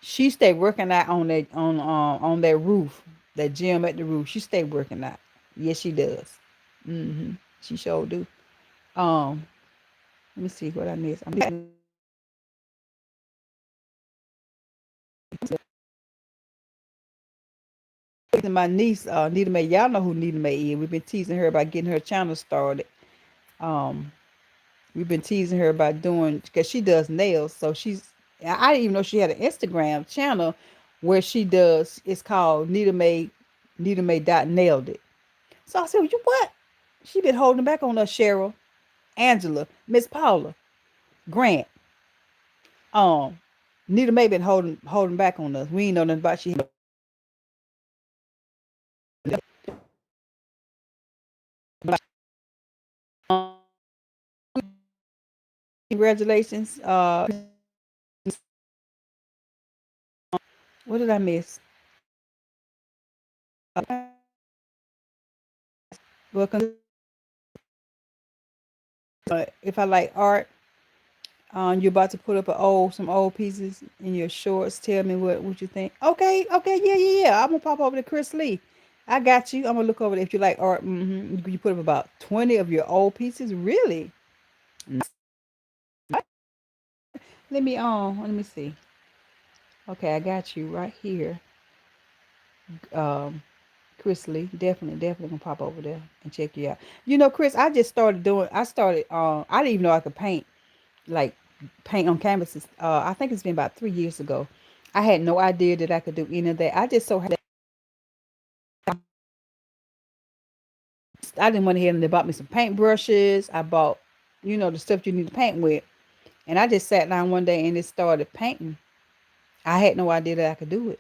She stay working out on that roof, that gym at the roof. She stay working out. Yes, she does. She sure do. Um, Let me see what I missed. I'm teasing my niece, Nita Mae. Y'all know who Nita Mae is. We've been teasing her about getting her channel started. Um, we've been teasing her about doing because she does nails. So I didn't even know she had an Instagram channel where she does. It's called Nita Mae. Nita Mae dot nailed it. So I said, you what? She been holding back on us, Cheryl, Angela, Miss Paula, Grant. Um, Nita Mae been holding back on us. We ain't know nothing about she. Congratulations. What did I miss? Welcome. If I like art, you're about to put up some old pieces in your shorts. Tell me what you think. Okay, okay, yeah. I'm gonna pop over to Chris Lee. I got you. I'm gonna look over there if you like art. You put up about 20 of your old pieces. Really? Let me see. Okay, I got you right here. Um, Chris Lee, definitely gonna pop over there and check you out. Chris, I started. I didn't even know I could paint like paint on canvases. I think it's been about 3 years ago. I had no idea that I could do any of that. I just so had I didn't went ahead and they bought me some paint brushes. I bought, the stuff you need to paint with. And I just sat down one day and it started painting. I had no idea that I could do it.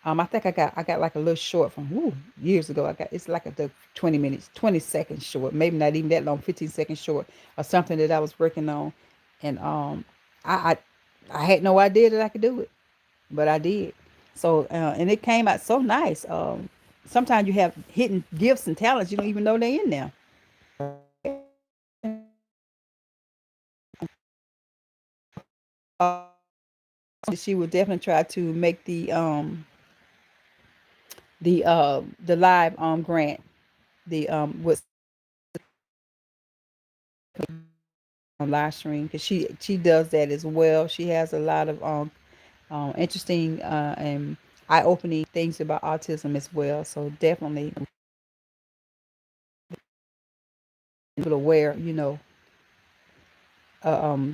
I think I got like a little short from years ago. It's like the 20 minutes, 20 seconds short, maybe not even that long, 15 seconds short, or something that I was working on, and I I had no idea that I could do it, but I did. So and it came out so nice. Sometimes you have hidden gifts and talents you don't even know they're in there. she will definitely try to make the live grant the with live stream because she does that as well. She has a lot of interesting and eye-opening things about autism as well. So definitely people aware,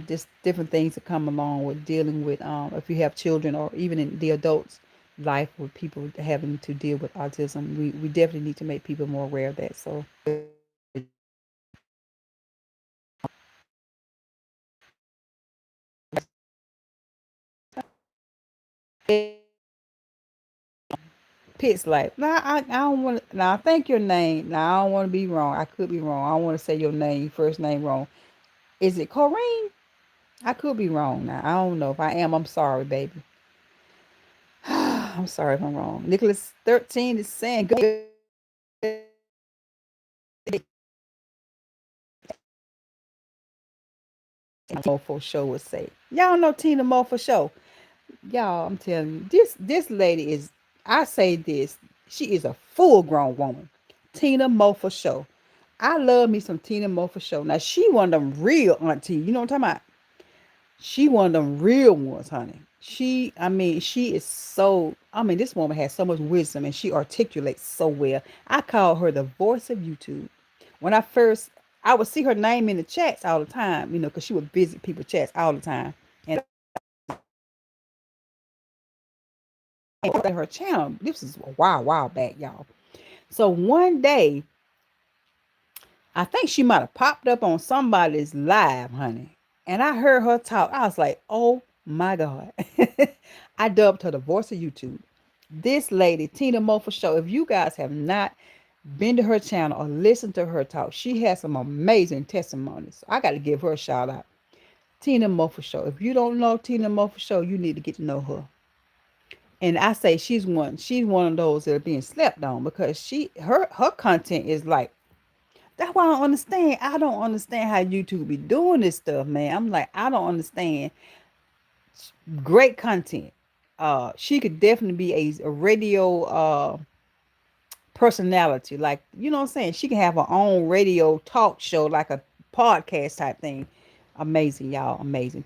just different things that come along with dealing with if you have children or even in the adults life with people having to deal with autism. We definitely need to make people more aware of that. So Pitts like, nah, I don't want to. Now, I think your name. Now, I don't want to be wrong. I could be wrong. I don't want to say your name, first name wrong. Is it Corrine? I could be wrong. Now, I don't know. If I am, I'm sorry, baby. I'm sorry if I'm wrong. Nicholas 13 is saying, good. Mo for show would say, y'all know Tina Mo for show. Y'all, I'm telling you, this lady is. I say this. She is a full grown woman. Tina Mo for show. I love me some Tina Mo for show. Now she one of them real auntie. You know what I'm talking about? She one of them real ones, honey. I mean, she is so. I mean, this woman has so much wisdom and she articulates so well. I call her the voice of YouTube. When I would see her name in the chats all the time, because she would visit people's chats all the time. And her channel, this is a while back, y'all. So one day, I think she might have popped up on somebody's live, honey. And I heard her talk. I was like, oh my God. I dubbed her the voice of YouTube. This lady, Tina Mo for show. If you guys have not been to her channel or listened to her talk, she has some amazing testimonies. So I got to give her a shout out. Tina Mo for show. If you don't know Tina Mo for show, you need to get to know her. And I say she's one of those that are being slept on because her content is like, that's why I don't understand. I don't understand how YouTube be doing this stuff, man. I'm like, I don't understand. Great content. She could definitely be a radio personality. Like, you know what I'm saying? She can have her own radio talk show, like a podcast type thing. Amazing, y'all. Amazing.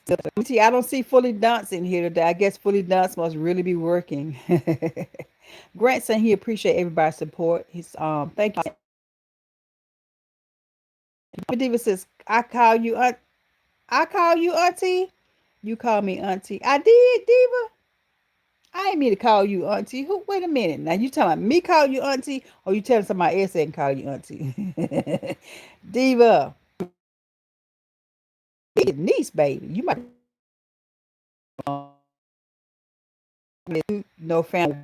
I don't see Fully Dance in here today. I guess Fully Dance must really be working. Grant saying he appreciate everybody's support. He's thank you. Diva says, I call you auntie. You call me auntie. I did, Diva. I ain't mean to call you auntie. Who? Wait a minute. Now you telling me call you auntie, or you telling somebody else and call you auntie? Diva, niece, baby. You might no family.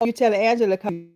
You telling Angela come.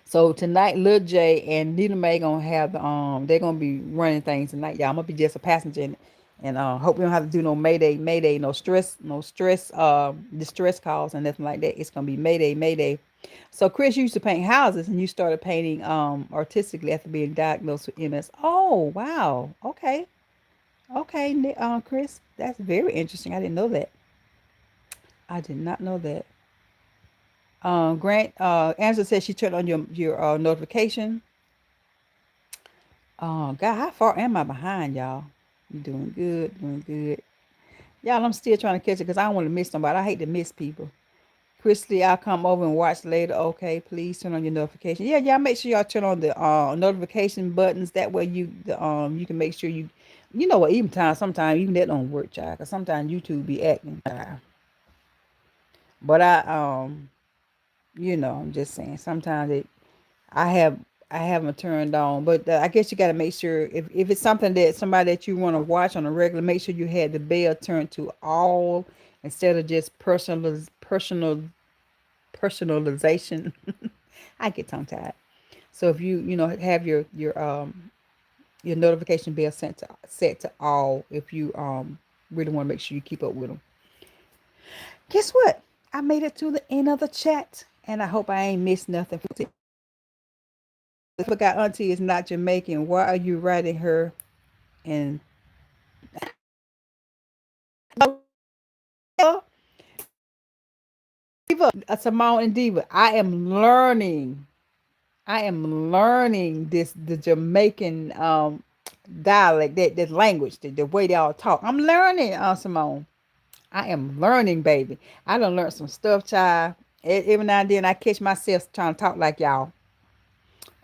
So tonight, Lil J and Nina Mae gonna have the they're gonna be running things tonight, y'all. I'm gonna be just a passenger in it. And hope we don't have to do no Mayday, no stress, distress calls and nothing like that. It's gonna be Mayday. So Chris used to paint houses and you started painting artistically after being diagnosed with MS. Oh wow. Okay. Okay, Chris. That's very interesting. I didn't know that. I did not know that. Grant, Angela said she turned on your notification. Oh God, how far am I behind, y'all? You doing good, doing good. Y'all, I'm still trying to catch it because I don't want to miss nobody. I hate to miss people. Chrisley, I'll come over and watch later. Okay, please turn on your notification. Yeah, y'all make sure y'all turn on the notification buttons. That way you can make sure you know what, even time sometimes even that don't work, child. Cause sometimes YouTube be acting, child. But I'm just saying sometimes I have I haven't turned on, but I guess you got to make sure if it's something that somebody that you want to watch on a regular, make sure you had the bell turned to all instead of just personalization. I get tongue tied. So if you know have your notification bell set to all, if you really want to make sure you keep up with them. Guess what? I made it to the end of the chat, and I hope I ain't missed nothing. I forgot Auntie is not Jamaican. Why are you writing her and Diva, Simone and Diva? I am learning this the Jamaican dialect, that language, the way they all talk. I'm learning, Simone. I am learning, baby. I done learned some stuff, child. Every now and then I catch myself trying to talk like y'all.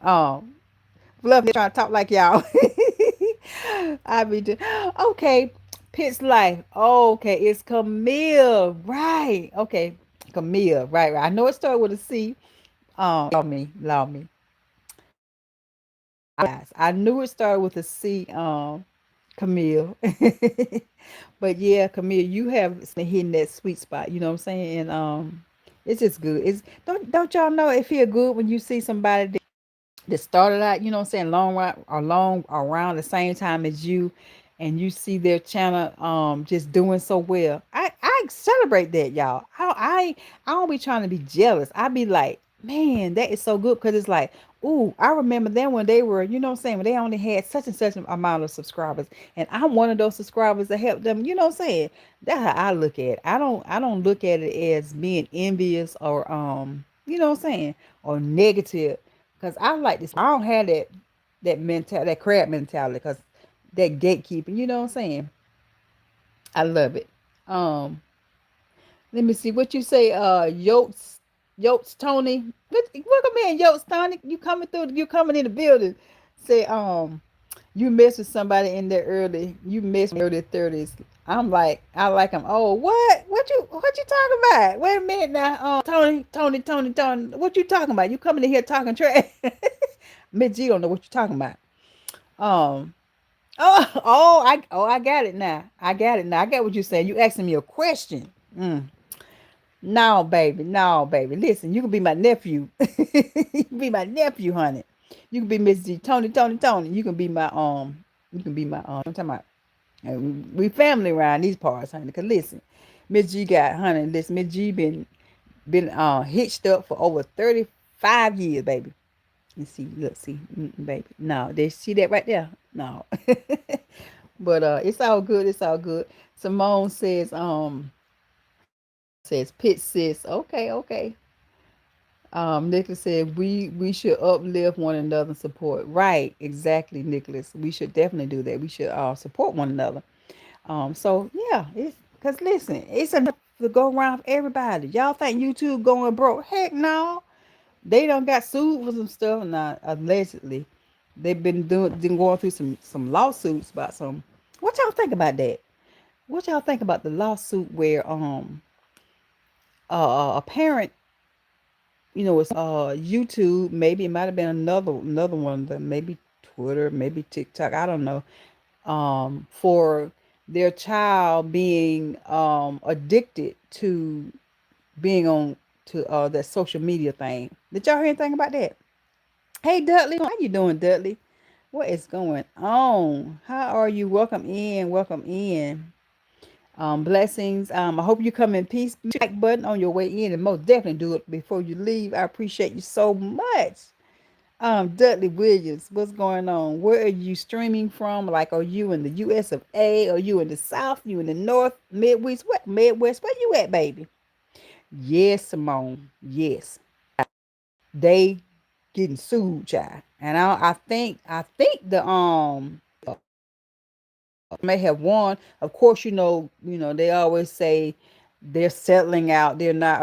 Um, Fluffy trying to talk like y'all. I be just, okay. Pit's life. Okay, it's Camille. Right. Okay. Camille. Right. I know it started with a C. Allow me. I knew it started with a C. Camille. But yeah, Camille, you have hitting that sweet spot. You know what I'm saying? And it's just good. It's don't y'all know it feel good when you see somebody that started out, you know what I'm saying, long around the same time as you, and you see their channel just doing so well. I celebrate that, y'all. I don't be trying to be jealous. I be like, man, that is so good, because it's like, ooh, I remember them when they were, you know what I'm saying, when they only had such and such an amount of subscribers, and I'm one of those subscribers that helped them, you know what I'm saying. That's how I look at it. I don't look at it as being envious or you know what I'm saying, or negative, because I like this. I don't have that mentality, that crab mentality, because that gatekeeping, you know what I'm saying. I love it. Um, Let me see what you say. Yotes Tony. Welcome in, Yotes Tony. You coming through? You coming in the building? Say you mess with somebody in their early 30s. I'm like, I like them. Oh, what you talking about? Wait a minute now. Tony. What you talking about? You coming in here talking trash? Miss G don't know what you talking about. Um. I got it now. I got it now. I got what you're saying. You asking me a question. Mm. No, baby. No, baby. Listen, you can be my nephew. You can be my nephew, honey. You can be Miss G. Tony. You can be my I'm talking about, we family around these parts, honey. Cause listen, Miss G got, honey, listen, Miss G been hitched up for over 35 years, baby. You see, look, see, baby. No, they see that right there. No. But it's all good. It's all good. Simone says Pit sis. Okay. Nicholas said we should uplift one another and support. Right, exactly, Nicholas. We should definitely do that. We should support one another. So yeah, it's because listen, it's enough to go around for everybody. Y'all think YouTube going broke? Heck no. They done got sued for some stuff now, allegedly. They've been going through some lawsuits about some. What y'all think about that? What y'all think about the lawsuit where a parent, you know, it's YouTube, maybe it might have been another one, that maybe Twitter, maybe TikTok, I don't know, for their child being addicted to being on to that social media thing. Did y'all hear anything about that? Hey Dudley, how you doing, Dudley? What is going on? How are you? Welcome in, welcome in. Blessings. I hope you come in peace. Like button on your way in, and most definitely do it before you leave. I appreciate you so much. Dudley Williams, what's going on? Where are you streaming from? Like, are you in the US of A? Are you in the South? You in the North, Midwest? What Midwest? Where you at, baby? Yes, Simone. Yes. They getting sued, child. And I think the may have won. Of course, they always say they're settling out. They're not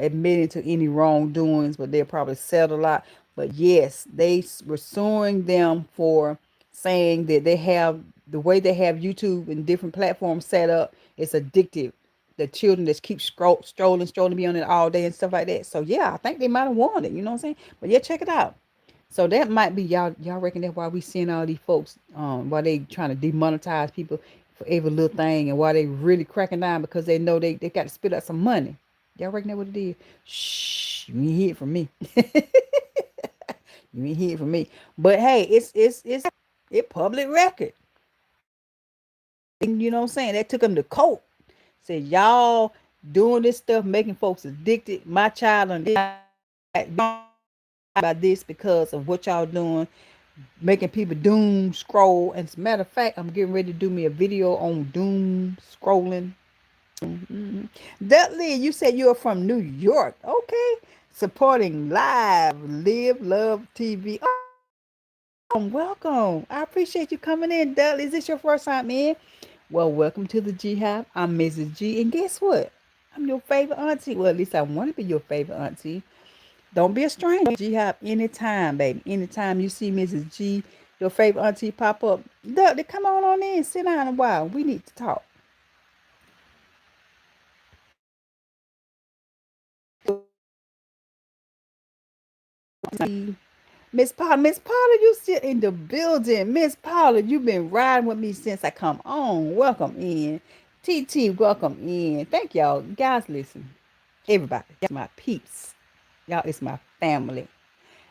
admitting to any wrongdoings, but they'll probably settle out. But yes, were suing them for saying that they have the way they have YouTube and different platforms set up. It's addictive. The children just keep strolling, be on it all day and stuff like that. So yeah, I think they might have won it. You know what I'm saying? But yeah, check it out. So that might be y'all reckon that's why we seeing all these folks why they trying to demonetize people for every little thing and why they really cracking down because they know they got to spit out some money. Y'all reckon that what it is? Shh, you ain't hear it from me. You ain't hear it from me. But hey, it public record. And you know what I'm saying? That took them to court. Said y'all doing this stuff, making folks addicted. My child and by this because of what y'all doing, making people doom scroll. And as a matter of fact, I'm getting ready to do me a video on doom scrolling. Mm-hmm. Dudley, you said you're from New York. Okay. Supporting Live Love TV. Welcome. I appreciate you coming in, Dudley. Is this your first time in? Well, welcome to the G Hive. I'm Mrs. G. And guess what? I'm your favorite auntie. Well, at least I want to be your favorite auntie. Don't be a stranger. G Hive anytime, baby. Anytime you see Mrs. G, your favorite auntie pop up. Dudley, come on in. Sit down a while. We need to talk. Miss Paula, you sit in the building. Miss Paula, you've been riding with me since I come on. Welcome in. TT, welcome in. Thank y'all. Guys, listen. Everybody, it's my peeps. Y'all, it's my family.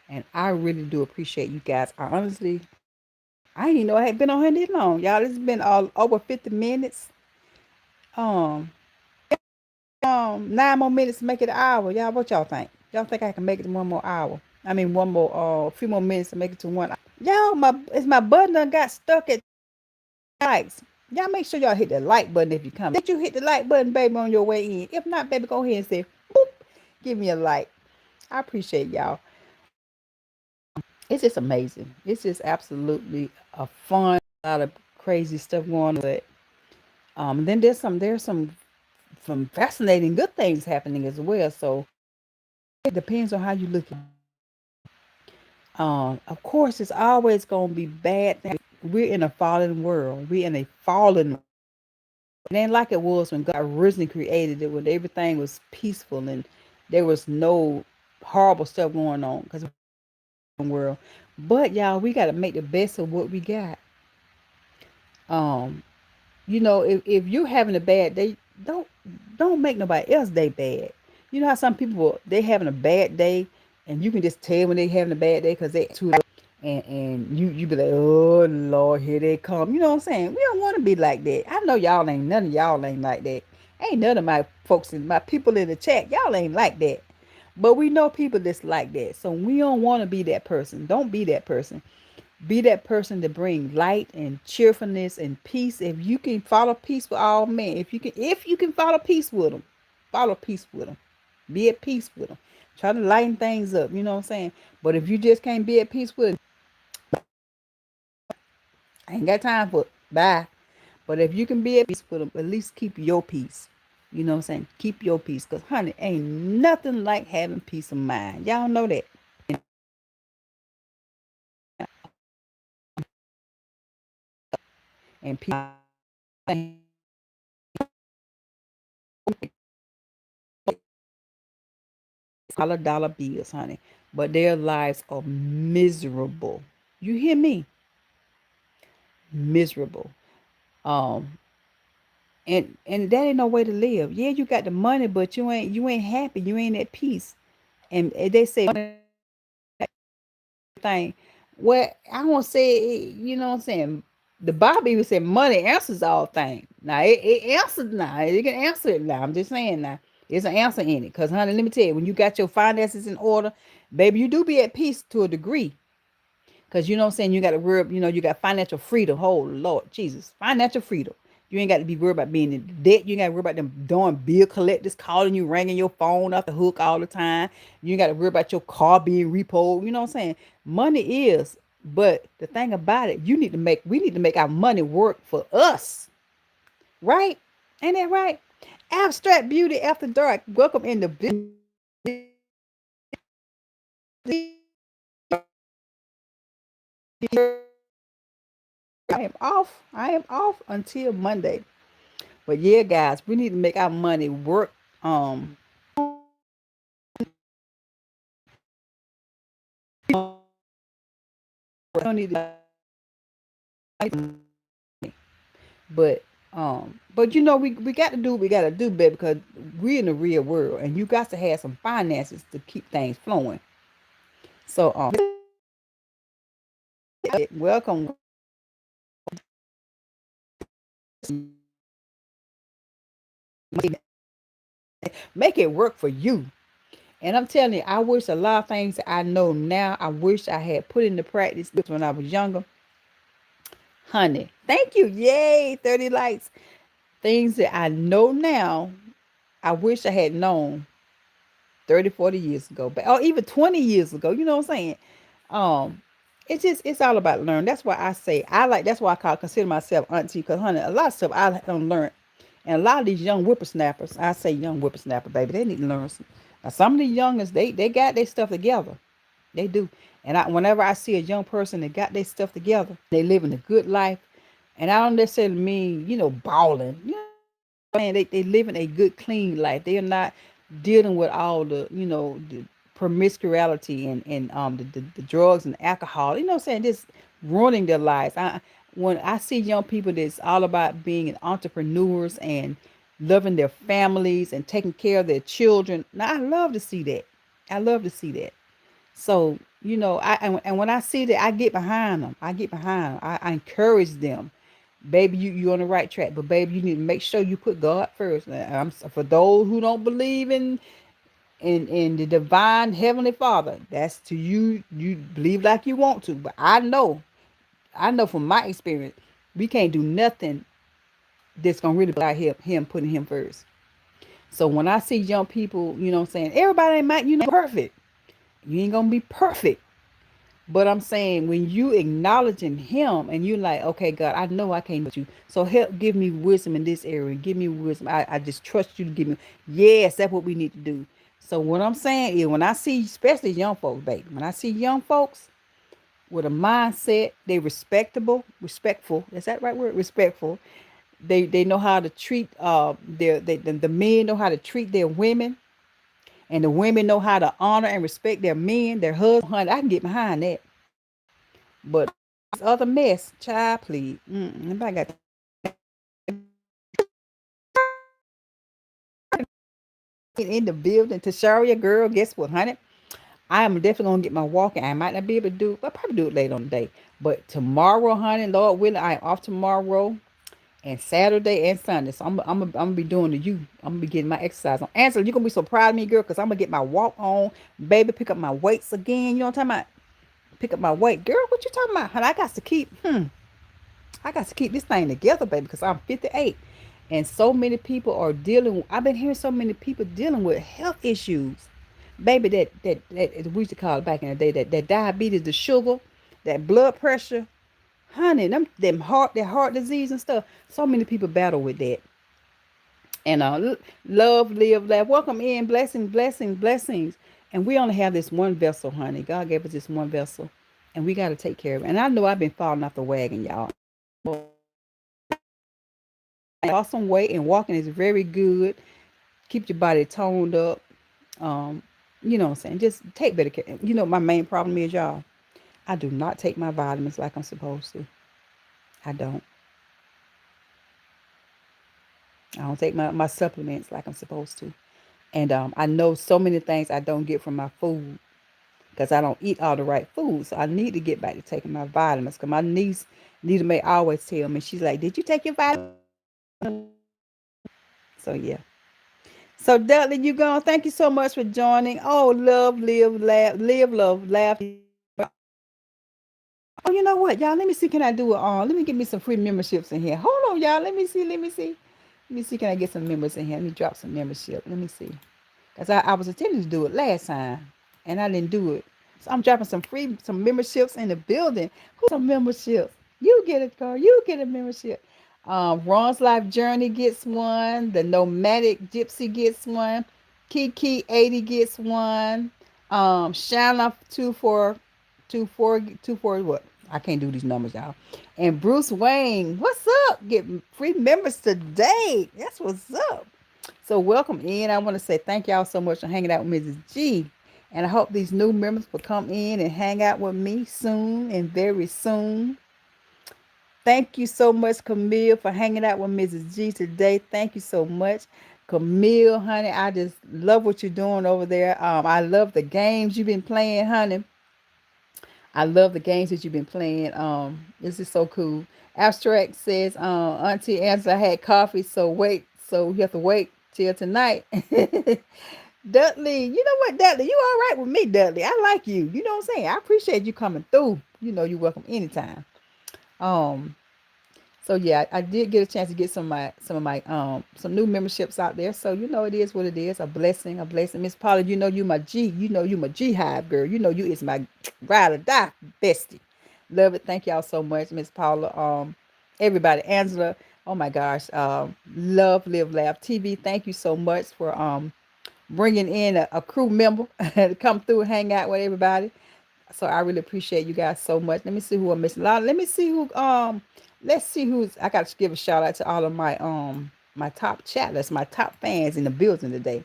And I really do appreciate you guys. I honestly, I didn't even know I had been on here this long. Y'all, it's been all over 50 minutes. Um, 9 more minutes to make it an hour. Y'all, what y'all think? Y'all think I can make it to 1 more hour? I mean, a few more minutes to make it to 1 hour. Y'all, it's my button done got stuck at likes. Y'all make sure y'all hit the like button if you come. Did you hit the like button, baby, on your way in? If not, baby, go ahead and say, boop, give me a like. I appreciate y'all. It's just amazing. It's just absolutely a fun, a lot of crazy stuff going on. But then there's some fascinating good things happening as well. So it depends on how you look at it. Of course, it's always gonna be bad things. We're in a fallen world. We're in a fallen. It ain't like it was when God originally created it, when everything was peaceful and there was no horrible stuff going on. Because world, but y'all, we got to make the best of what we got. Um, if you're having a bad day, don't don't make nobody else day bad. You know how some people they having a bad day, and you can just tell when they having a bad day because they too, and you be like, oh Lord, here they come. You know what I'm saying? We don't want to be like that. I know y'all ain't none of y'all ain't like that. Ain't none of my folks and my people in the chat. Y'all ain't like that. But we know people that's like that. So we don't want to be that person. Don't be that person. Be that person to bring light and cheerfulness and peace. If you can follow peace with all men, if you can follow peace with them, follow peace with them. Be at peace with them. Try to lighten things up. You know what I'm saying? But if you just can't be at peace with them, I ain't got time for it. Bye. But if you can be at peace with them, at least keep your peace. You know what I'm saying? Keep your peace. Because, honey, ain't nothing like having peace of mind. Y'all know that. And people dollar bills, honey. But their lives are miserable. You hear me? Miserable. Um, and that ain't no way to live. Yeah, you got the money, but you ain't happy. You ain't at peace. And they say thing. Well, I won't say it, you know what I'm saying. The Bible even said money answers all things. Now it answers now. It can answer it now. I'm just saying now. There's an answer in it. Cause honey, let me tell you, when you got your finances in order, baby, you do be at peace to a degree. Cause you know what I'm saying, you got to worry, you got financial freedom. Oh Lord Jesus, financial freedom. You ain't got to be worried about being in debt. You ain't got to worry about them doing bill collectors calling you, ringing your phone off the hook all the time. You ain't got to worry about your car being repoed. You know what I'm saying? Money is, but the thing about it, we need to make our money work for us, right? Ain't that right? Abstract Beauty After Dark. Welcome in the business. I am off. I am off until Monday. But yeah, guys, we need to make our money work. Um, don't need to, but we got to do what we got to do, baby, because we're in the real world, and you got to have some finances to keep things flowing. So welcome, make it work for you. And I'm telling you, I wish a lot of things that I know now, I wish I had put into practice when I was younger. Honey, thank you. Yay, 30 likes. Things that I know now, I wish I had known 30, 40 years ago, but or even 20 years ago. You know what I'm saying? Um, it's all about learning. That's why I say that's why consider myself auntie, because honey, a lot of stuff I don't learn. And a lot of these young whippersnappers, I say young whippersnapper, baby, they need to learn some. Now, some of the youngest, they got their stuff together. They do. And whenever I see a young person that got their stuff together, they living a good life. And I don't necessarily mean, balling. You know what I'm saying? They living a good, clean life. They are not dealing with all the promiscuity and the drugs and alcohol. You know what I'm saying? Just ruining their lives. When I see young people that's all about being entrepreneurs and loving their families and taking care of their children. Now I love to see that. I love to see that. So, and when I see that, I get behind them. I get behind them. I encourage them. Baby, you're on the right track. But baby, you need to make sure you put God first. For those who don't believe in the divine heavenly Father, that's to you. You believe like you want to. But I know from my experience, we can't do nothing that's gonna really without him putting him first. So when I see young people, you know what I'm saying, everybody ain't might, perfect. You ain't gonna be perfect. But I'm saying when you acknowledging him and you like, okay, God, I know I can't do you. So help give me wisdom in this area. Give me wisdom. I just trust you to give me. Yes, that's what we need to do. So what I'm saying is when I see, especially young folks, baby, when I see young folks with a mindset, they respectful. Is that right word? Respectful. They know how to treat the men know how to treat their women, and the women know how to honor and respect their men, their husband. I can get behind that. But this other mess, child, please. Anybody got in the building to Sharia, girl? Guess what, honey? I am definitely gonna get my walking. I might not be able to do it, but I'll probably do it later on the day. But tomorrow, honey, Lord willing, I am off tomorrow and Saturday and Sunday. So I'm gonna be doing the you. I'm gonna be getting my exercise on. Ansel, you're gonna be so proud of me, girl, because I'm gonna get my walk on, baby. Pick up my weights again. You know what I'm talking about? Pick up my weight, girl. What you talking about, honey? I got to keep this thing together, baby, because I'm 58. And so many people are I've been hearing so many people dealing with health issues. Baby, that we used to call it back in the day, that diabetes, the sugar, that blood pressure, honey, that heart disease and stuff. So many people battle with that. And love, live, laugh. Welcome in, blessings, blessings, blessings. And we only have this one vessel, honey. God gave us this one vessel. And we got to take care of it. And I know I've been falling off the wagon, y'all. Awesome weight, and walking is very good. Keep your body toned up. Um, you know what I'm saying? Just take better care. My main problem is, y'all, I do not take my vitamins like I'm supposed to. I don't. I don't take my supplements like I'm supposed to. And I know so many things I don't get from my food because I don't eat all the right food. So I need to get back to taking my vitamins. Because my niece, Nita May, always tell me, she's like, did you take your vitamins? So, yeah. So, Dudley, you gone. Thank you so much for joining. Oh, love, live, laugh, live, love, laugh. Oh, you know what, y'all? Let me see. Can I do it on? Let me get me some free memberships in here. Hold on, y'all. Let me see. Let me see. Let me see. Can I get some members in here? Let me drop some membership. Let me see. Because I was intending to do it last time, and I didn't do it. So I'm dropping some memberships in the building. Who's some memberships? You get it, girl. You get a membership. Ron's Life Journey gets one. The Nomadic Gypsy gets one. Kiki 80 gets one. Shanna 2424 what? I can't do these numbers, y'all. And Bruce Wayne, what's up? Get free members today. That's what's up. So welcome in. I want to say thank y'all so much for hanging out with Mrs. G. And I hope these new members will come in and hang out with me soon and very soon. Thank you so much, Camille, for hanging out with Mrs. G today. Thank you so much. Camille, honey, I just love what you're doing over there. I love the games you've been playing, honey. I love the games that you've been playing. This is so cool. Abstract says, Auntie Angela had coffee, so you have to wait till tonight. Dudley, you know what, Dudley, you all right with me, Dudley. I like you. You know what I'm saying? I appreciate you coming through. You know you're welcome anytime. Um, so yeah, I did get a chance to get some new memberships out there. So you know it is what it is. A blessing, a blessing. Miss Paula, you know you my G. You know you my G hive girl. You know you is my ride or die bestie. Love it. Thank y'all so much, Miss Paula. Everybody, Angela. Oh my gosh. Love, live, laugh. TV. Thank you so much for bringing in a crew member to come through and hang out with everybody. So I really appreciate you guys so much. Let me see who I'm missing. Let me see who let's see who's I got to give a shout out to all of my top chatters, my top fans in the building today.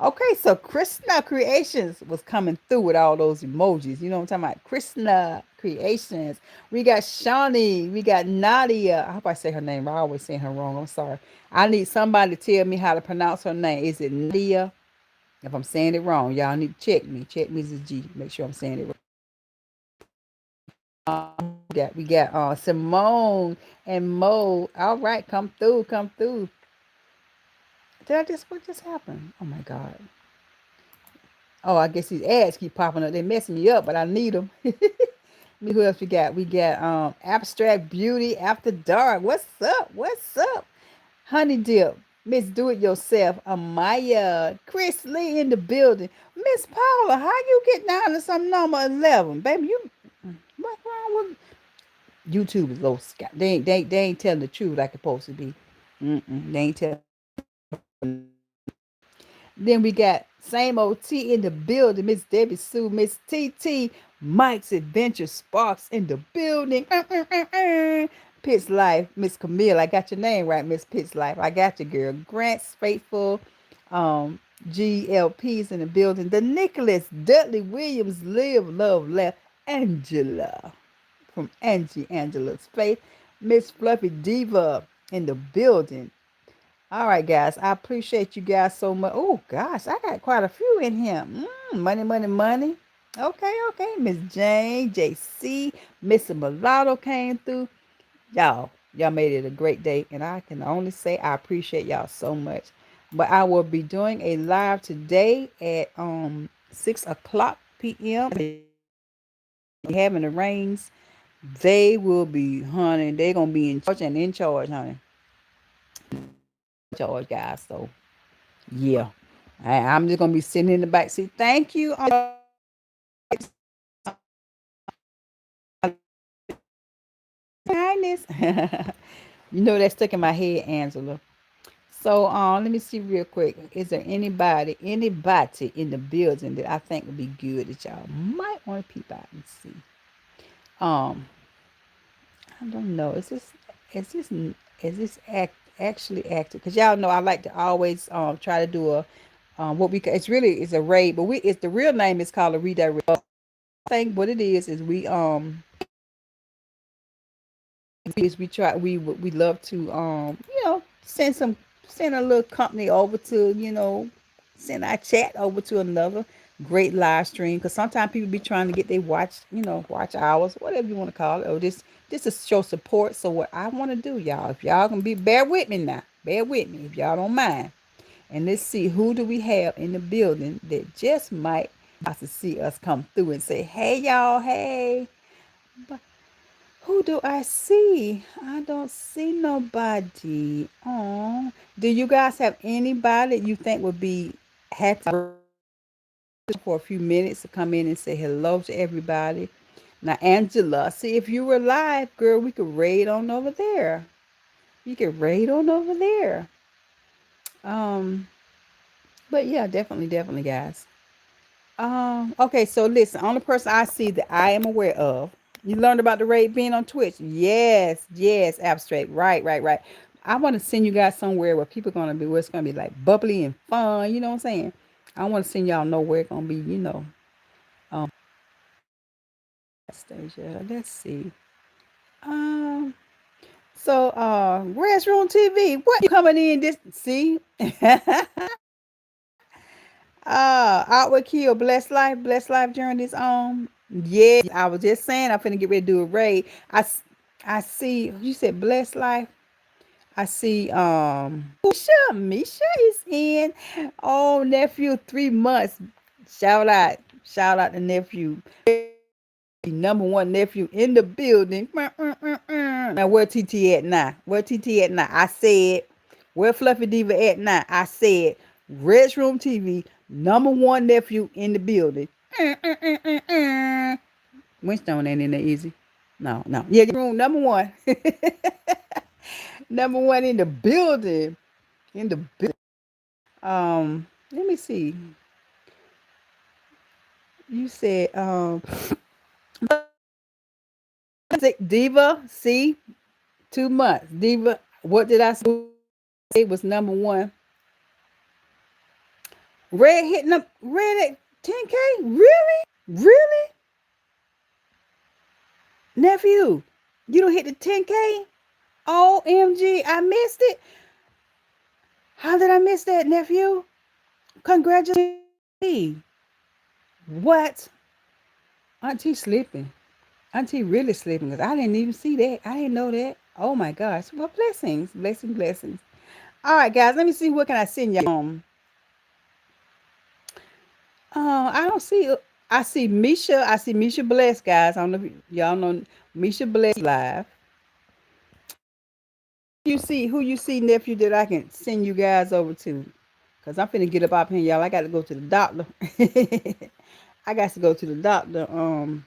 Okay, so Krishna Creations was coming through with all those emojis. You know what I'm talking about? Krishna Creations. We got Shawnee. We got Nadia. I hope I say her name. I always say her wrong. I'm sorry. I need somebody to tell me how to pronounce her name. Is it Nadia? If I'm saying it wrong, y'all need to check me. Check me as a G. Make sure I'm saying it right. We got Simone and Mo. All right, come through, come through. What just happened? Oh my God. Oh, I guess these ads keep popping up. They messing me up, but I need them. Who else we got? We got Abstract Beauty After Dark. What's up? What's up? Honey Dip. Miss Do It Yourself. Amaya. Chris Lee in the building. Miss Paula, how you get down to some number 11? Baby, what's wrong with YouTube is low. They ain't telling the truth like it's supposed to be. They ain't telling. Then we got same old T in the building. Miss Debbie Sue, Miss TT, Mike's Adventure Sparks in the building. Pitts Life, Miss Camille. I got your name right, Miss Pitts Life. I got you, girl. Grant's Faithful, GLP's in the building. The Nicholas, Dudley Williams, Live, Love, Laugh, Angela from Angela's Faith. Miss Fluffy Diva in the building. All right, guys. I appreciate you guys so much. Oh, gosh. I got quite a few in here. Money, money, money. Okay, okay. Miss Jane, JC, Miss Mulatto came through. Y'all made it a great day. And I can only say I appreciate y'all so much. But I will be doing a live today at 6 o'clock p.m. Having the rains. They will be, honey. They're gonna be in charge, honey. Charge, guys. So yeah, I'm just gonna be sitting in the back seat. Thank you, kindness. You know that stuck in my head, Angela. So let me see real quick. Is there anybody in the building that I think would be good that y'all might want to peep out and see? Um, I don't know. Is this actually active? Because y'all know I like to always try to do a what we it's a raid, but it's the real name is called a redirect. I think what it is we try we love to send a little company over to send our chat over to another great live stream, because sometimes people be trying to get their watch hours, whatever you want to call it, or just to show support. So what I want to do, y'all, if y'all gonna bear with me now, bear with me if y'all don't mind, and let's see who do we have in the building that just might have to see us come through and say, hey y'all, hey. But who do I see? I don't see nobody. Oh, do you guys have anybody you think would be happy for a few minutes to come in and say hello to everybody? Now, Angela, see if you were live, girl, we could raid on over there. You could raid on over there. Um, but yeah, definitely, guys. Okay, so listen, only person I see that I am aware of. You learned about the raid being on Twitch. Yes, abstract. Right. I want to send you guys somewhere where people where it's gonna be like bubbly and fun. You know what I'm saying? I want to send y'all know where it's gonna be. Stasia. Let's see. Um. So, restroom TV. What you coming in this? See. Outward Kill, Blessed Life Journeys. Yeah, I was just saying I'm finna get ready to do a raid. I see. You said Blessed Life. I see. Misha is in. Oh, nephew, 3 months. Shout out to nephew. Number one nephew in the building. Now where TT at now? Where TT at now? I said, where Fluffy Diva at now? I said, Red's Room TV, number one nephew in the building. Winston ain't in there easy. No, no. Yeah, room number one. Number one in the building. In the building. Let me see. You said Diva, see? 2 months. Diva, what did I say? It was number one. Red hitting up Red at 10K? Really? Really? Nephew, you don't hit the 10K? OMG, I missed it. How did I miss that, nephew? Congratulations. What? Auntie sleeping. Auntie really sleeping because I didn't even see that. I didn't know that. Oh my gosh. Well, blessings. Blessings, blessings. All right, guys, let me see what can I send y'all. I don't see. I see Misha. I see Misha Bless, guys. I don't know if y'all know Misha Bless live. Who you see, nephew, that I can send you guys over to? Cause I'm finna get up out here, y'all. I got to go to the doctor. I got to go to the doctor. Oh,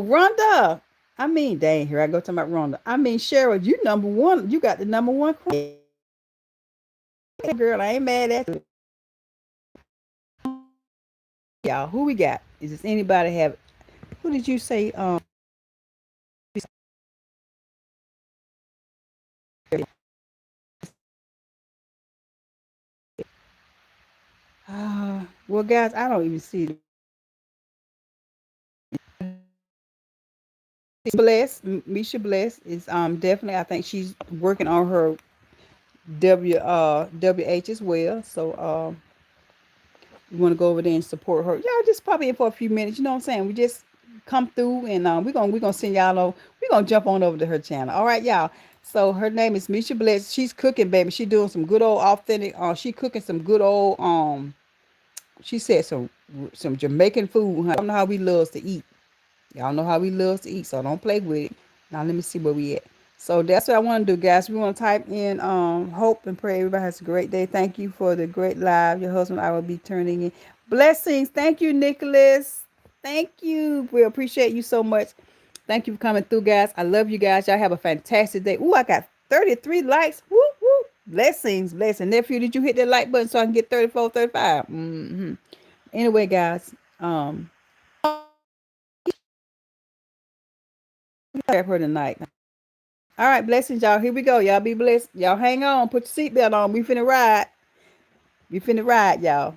Rhonda. I mean, dang, here I go talking about Rhonda. I mean, Cheryl, you number one. You got the number one. Girl, I ain't mad at you. Y'all, who we got? Is this anybody have? Who did you say? Well, guys, I don't even see. Bless, Misha Bless is definitely. I think she's working on her WH as well. So you want to go over there and support her. Y'all just pop in for a few minutes. You know what I'm saying? We just come through and we're gonna send y'all over. We're gonna jump on over to her channel. All right, y'all. So her name is Misha Bless. She's cooking, baby. She doing some good old authentic. She cooking some good old She said some Jamaican food. Huh? Y'all know how we loves to eat. Y'all know how we loves to eat. So don't play with it. Now let me see where we at. So that's what I want to do, guys. We want to type in hope and pray everybody has a great day. Thank you for the great live. Your husband, I will be turning in blessings. Thank you, Nicholas. Thank you. We appreciate you so much. Thank you for coming through, guys. I love you guys. Y'all have a fantastic day. Ooh, I got 33 likes. Woo, woo. Blessings, blessings. Nephew, did you hit that like button so I can get 34, 35? Anyway, guys, have her tonight. All right, blessings, y'all. Here we go. Y'all be blessed. Y'all hang on. Put your seatbelt on. We finna ride. We finna ride, y'all.